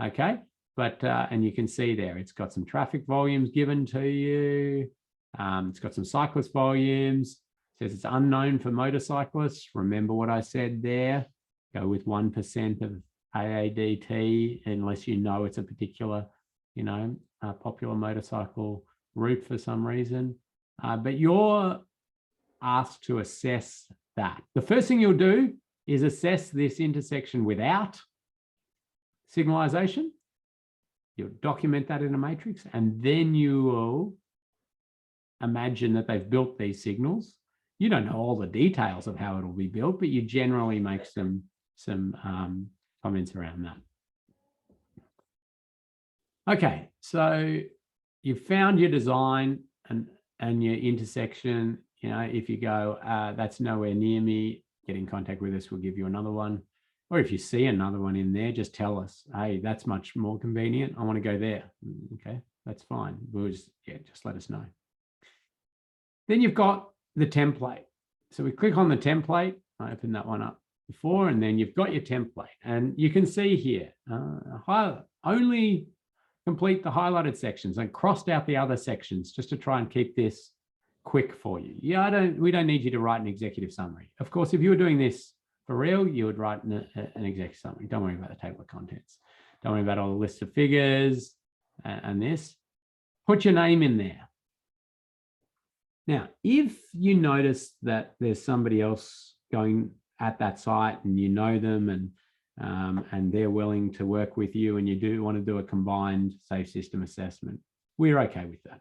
okay? But, and you can see there, it's got some traffic volumes given to you. It's got some cyclist volumes. It says it's unknown for motorcyclists. Remember what I said there? Go with 1% of AADT unless you know it's a particular, popular motorcycle route for some reason. But you're asked to assess that. The first thing you'll do is assess this intersection without signalization. You'll document that in a matrix, and then you will imagine that they've built these signals. You don't know all the details of how it'll be built, but you generally make some comments around that. Okay, so you've found your design and your intersection. If you go, that's nowhere near me, get in contact with us, we'll give you another one. Or if you see another one in there, just tell us, hey, that's much more convenient, I want to go there. Okay, that's fine. We'll just let us know. Then you've got the template. So we click on the template. I opened that one up before, and then you've got your template. And you can see here, only complete the highlighted sections and crossed out the other sections just to try and keep this quick for you. We don't need you to write an executive summary. Of course, if you were doing this for real, you would write an executive summary. Don't worry about the table of contents. Don't worry about all the lists of figures and this. Put your name in there. Now, if you notice that there's somebody else going at that site and you know them and they're willing to work with you and you do want to do a combined safe system assessment, we're okay with that.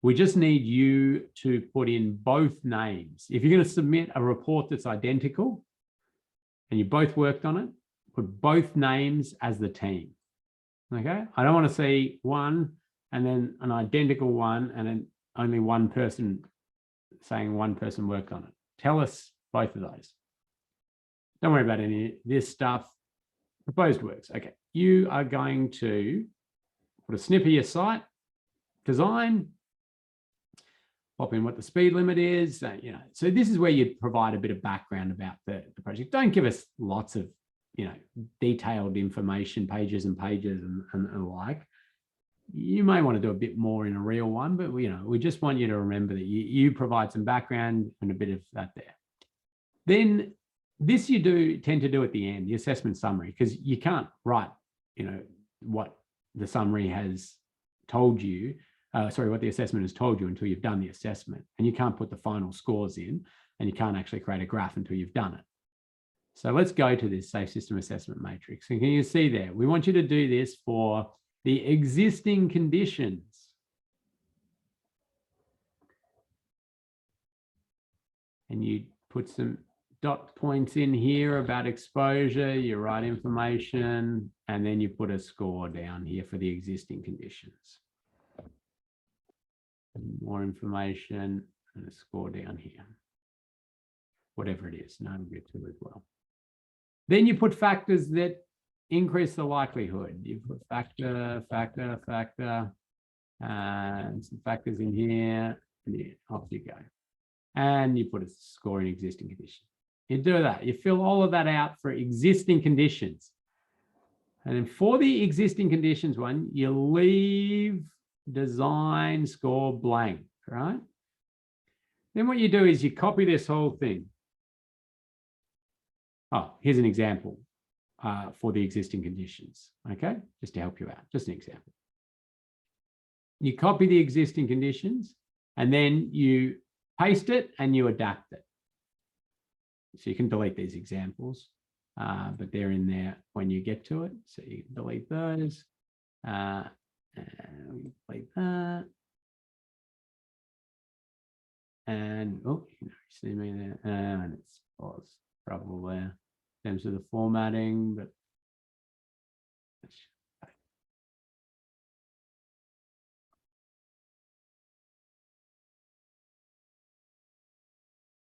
We just need you to put in both names. If you're going to submit a report that's identical and you both worked on it, put both names as the team. Okay? I don't want to see one and then an identical one and then only one person saying one person worked on it. Tell us both of those. Don't worry about any of this stuff. Proposed works. Okay. You are going to put a snip of your site, design, pop in what the speed limit is. So this is where you provide a bit of background about the project. Don't give us lots of, detailed information, pages and pages and the like. You may want to do a bit more in a real one, but we just want you to remember that you provide some background and a bit of that there. Then this you tend to do at the end, the assessment summary, because you can't write, what the summary has told you, what the assessment has told you until you've done the assessment, and you can't put the final scores in, and you can't actually create a graph until you've done it. So let's go to this safe system assessment matrix. And can you see there? We want you to do this for the existing conditions. And you put some dot points in here about exposure, you write information, and then you put a score down here for the existing conditions. More information and a score down here. Whatever it is, no, get to as well. Then you put factors that increase the likelihood. You put factor, and some factors in here, and off you go. And you put a score in existing conditions. You do that. You fill all of that out for existing conditions. And then for the existing conditions one, you leave design score blank, right? Then what you do is you copy this whole thing. Oh, here's an example for the existing conditions, okay? Just to help you out, just an example. You copy the existing conditions and then you paste it and you adapt it. So you can delete these examples, but they're in there when you get to it. So you can delete those. And delete that. And, oh, you see me there. And it's trouble there. in terms of the formatting, but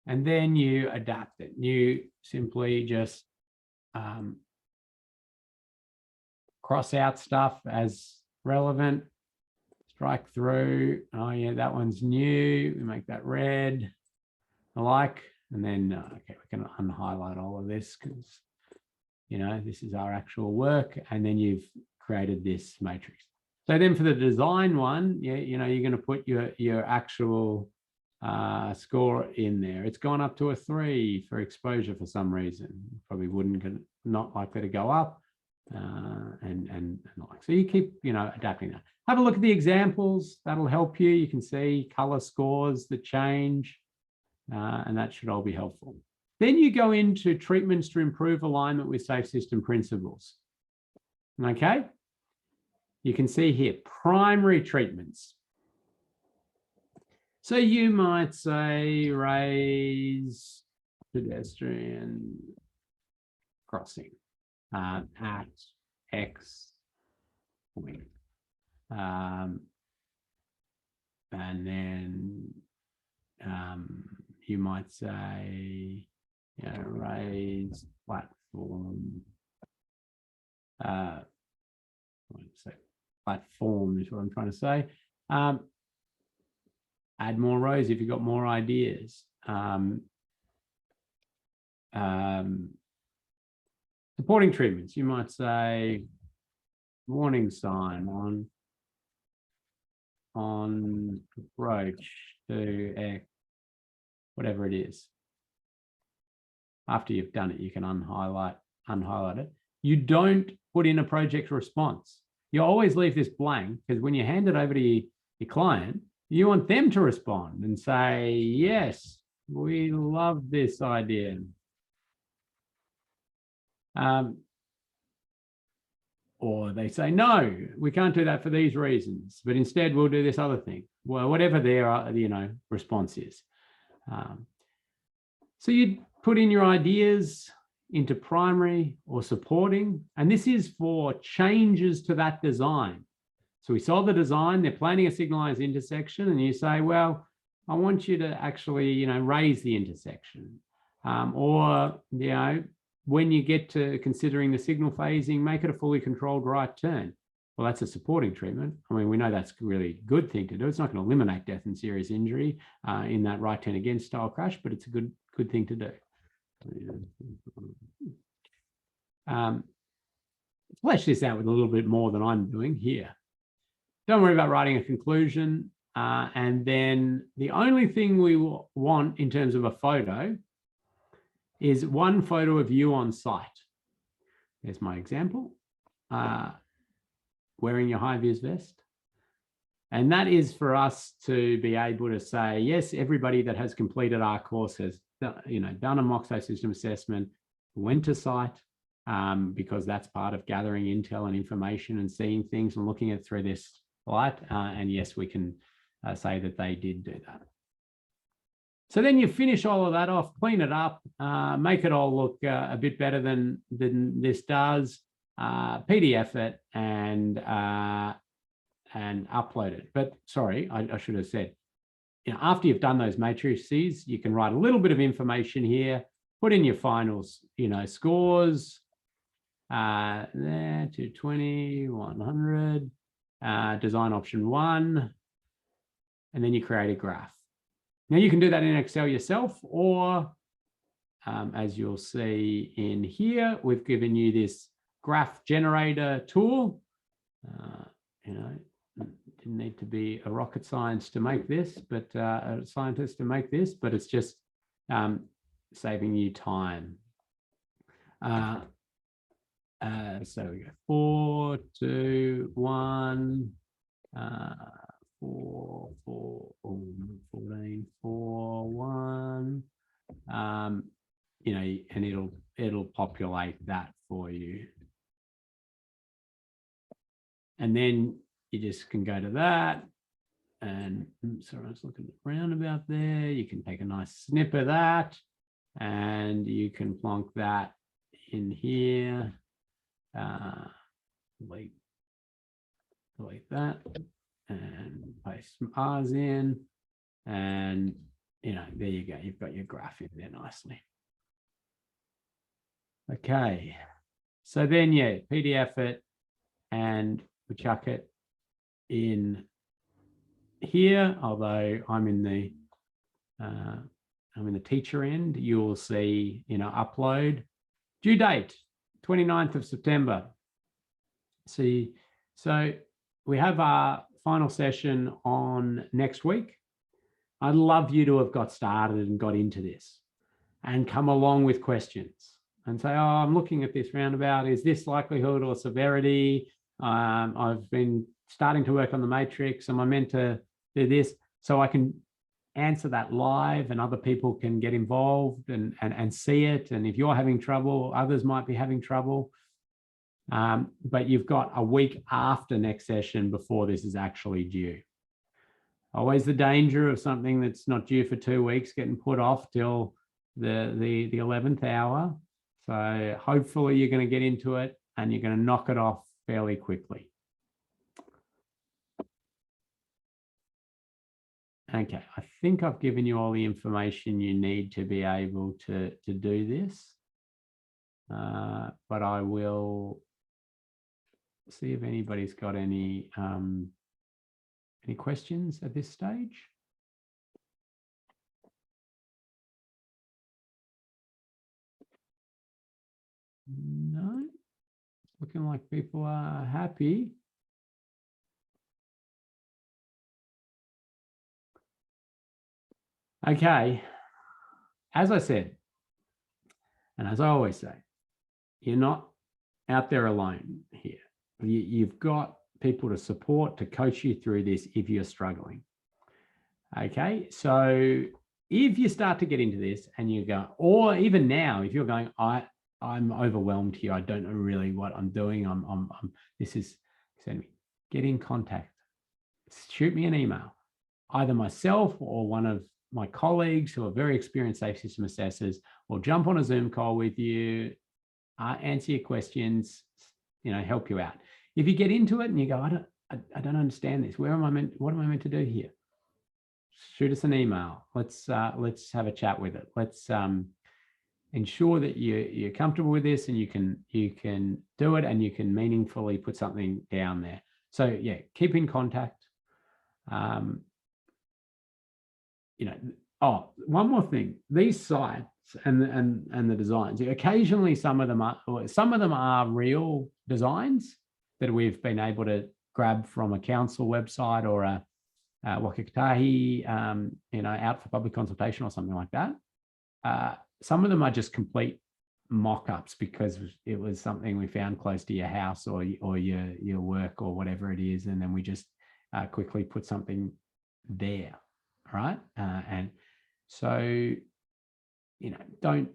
and then you adapt it. You simply just cross out stuff as relevant, strike through. Oh yeah, that one's new. We make that red, I like. And then, okay, we can unhighlight all of this because, you know, this is our actual work. And then you've created this matrix. So then for the design one, you know, you're going to put your actual score in there. It's gone up to a 3 for exposure for some reason. Probably not likely to go up. And like. So you keep, you know, adapting that. Have a look at the examples. That'll help you. You can see color scores that change, and that should all be helpful. Then you go into treatments to improve alignment with safe system principles. Okay. You can see here, primary treatments. So you might say raise pedestrian crossing at X point. And then you might say, you know, raise platform. Platform is what I'm trying to say. Add more rows if you've got more ideas. Supporting treatments, you might say warning sign on approach to X, whatever it is. After you've done it, you can unhighlight it. You don't put in a project response. You always leave this blank because when you hand it over to your client, you want them to respond and say, yes, we love this idea. Or they say, no, we can't do that for these reasons, but instead we'll do this other thing. Well, whatever their, you know, response is. So you put in your ideas into primary or supporting, and this is for changes to that design. So we saw the design, they're planning a signalized intersection, and you say, well, I want you to actually, you know, raise the intersection. Or, you know, when you get to considering the signal phasing, make it a fully controlled right turn. Well, that's a supporting treatment. I mean, we know that's a really good thing to do. It's not going to eliminate death and serious injury in that right turn against style crash, but it's a good thing to do. Flesh this out with a little bit more than I'm doing here. Don't worry about writing a conclusion. And then the only thing we want in terms of a photo is one photo of you on site. There's my example, wearing your high vis vest. And that is for us to be able to say, yes, everybody that has completed our course has, you know, done a mock safe system assessment, went to site, because that's part of gathering intel and information and seeing things and looking at it through this light. And yes, we can say that they did do that. So then you finish all of that off, clean it up, make it all look a bit better than this does, PDF it and upload it. But sorry, I should have said, you know, after you've done those matrices, you can write a little bit of information here, put in your finals, you know, scores, there, 220, 100, design option 1, and then you create a graph. Now you can do that in Excel yourself, or as you'll see in here, we've given you this graph generator tool. You know, didn't need to be a rocket science to make this, but a scientist to make this, but it's just saving you time. So we go 4, 2, 1, 4, 14, 4, 1. You know, and it'll populate that for you. And then you just can go to that. And sorry, I was looking at the roundabout there. You can take a nice snip of that and you can plonk that in here, delete that, and paste some R's in, and there you go. You've got your graph in there nicely. Okay, so then PDF it, and we chuck it in here. Although I'm in the teacher end, you will see upload due date 29th of September. See, so we have our final session on next week. I'd love you to have got started and got into this and come along with questions and say, oh, I'm looking at this roundabout. Is this likelihood or severity? I've been starting to work on the matrix. Am I meant to do this? So I can answer that live and other people can get involved and see it. And if you're having trouble, others might be having trouble. But you've got a week after next session before this is actually due. Always the danger of something that's not due for 2 weeks getting put off till the 11th hour. So hopefully you're going to get into it and you're going to knock it off fairly quickly. Okay, I think I've given you all the information you need to be able to do this. But I will see if anybody's got any questions at this stage. No, it's looking like people are happy. Okay, as I said, and as I always say, you're not out there alone here. You've got people to support, to coach you through this if you're struggling. Okay, so if you start to get into this and you go, or even now, if you're going, I'm overwhelmed here, I don't know really what I'm doing. Send me, get in contact. Shoot me an email, either myself or one of my colleagues who are very experienced safe system assessors, will jump on a Zoom call with you, answer your questions, help you out. If you get into it and you go, I don't understand this. What am I meant to do here? Shoot us an email. Let's have a chat with it. Let's ensure that you're comfortable with this and you can do it and you can meaningfully put something down there. So yeah, keep in contact. One more thing. These sites and the designs, occasionally some of them are real designs that we've been able to grab from a council website or a Wakatahi, out for public consultation or something like that. Some of them are just complete mock-ups because it was something we found close to your house or your work or whatever it is, and then we just quickly put something there, right? And so, don't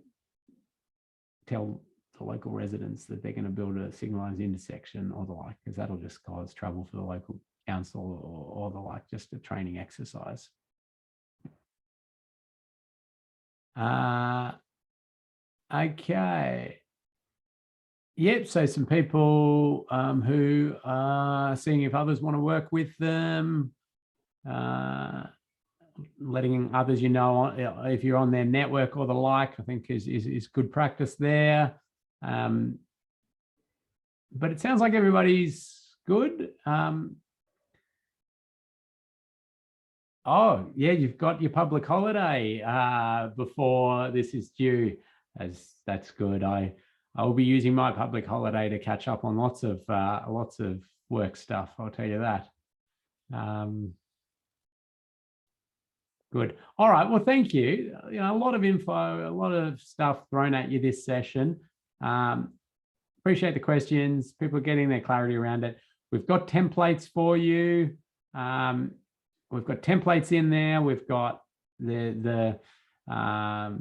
tell the local residents that they're going to build a signalised intersection or the like, because that'll just cause trouble for the local council or the like, just a training exercise. Okay. Yep, so some people who are seeing if others want to work with them, letting others if you're on their network or the like, I think is good practice there. But it sounds like everybody's good. Oh, yeah, you've got your public holiday before this is due. That's good. I will be using my public holiday to catch up on lots of work stuff, I'll tell you that. Good. All right. Well, thank you. A lot of info, a lot of stuff thrown at you this session. Appreciate the questions. People are getting their clarity around it. We've got templates for you. We've got templates in there. We've got the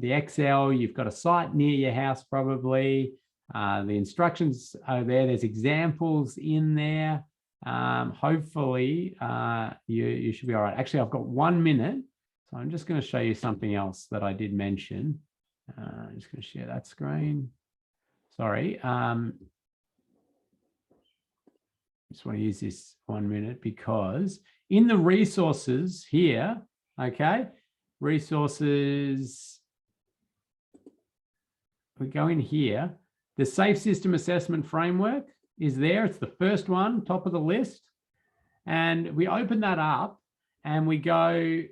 Excel. You've got a site near your house, probably. The instructions are there. There's examples in there. Hopefully, you should be all right. Actually, I've got 1 minute. So I'm just going to show you something else that I did mention. I'm just going to share that screen. sorry. Just want to use this 1 minute because in the resources here, okay, resources, we go in here, the Safe System Assessment Framework is there. It's the first one, top of the list. And we open that up and we go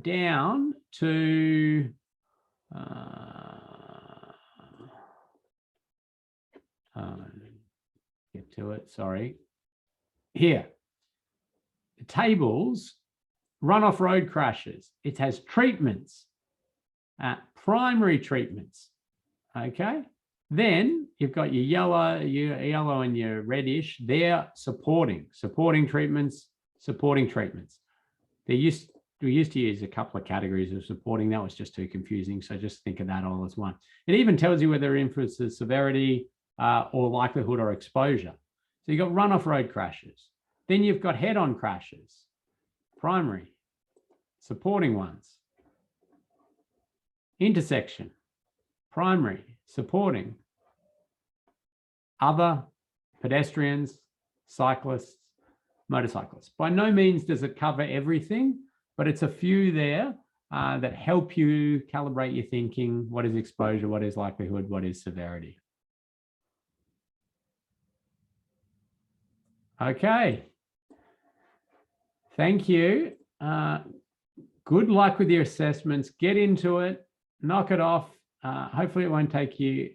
down to get to it, sorry. Here, tables, runoff road crashes. It has treatments, primary treatments, okay? Then you've got your yellow and your reddish. They're supporting treatments, supporting treatments. We used to use a couple of categories of supporting. That was just too confusing. So just think of that all as one. It even tells you whether it influences severity or likelihood or exposure. So you've got runoff road crashes. Then you've got head-on crashes, primary, supporting ones. Intersection, primary, supporting. Other, pedestrians, cyclists, motorcyclists. By no means does it cover everything, but it's a few there that help you calibrate your thinking. What is exposure? What is likelihood? What is severity? Okay. Thank you. Good luck with your assessments. Get into it. Knock it off. Hopefully it won't take you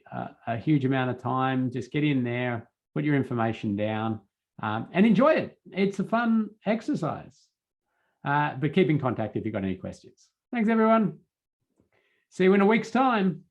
a huge amount of time. Just get in there, put your information down, and enjoy it. It's a fun exercise. But keep in contact if you've got any questions. Thanks, everyone. See you in a week's time.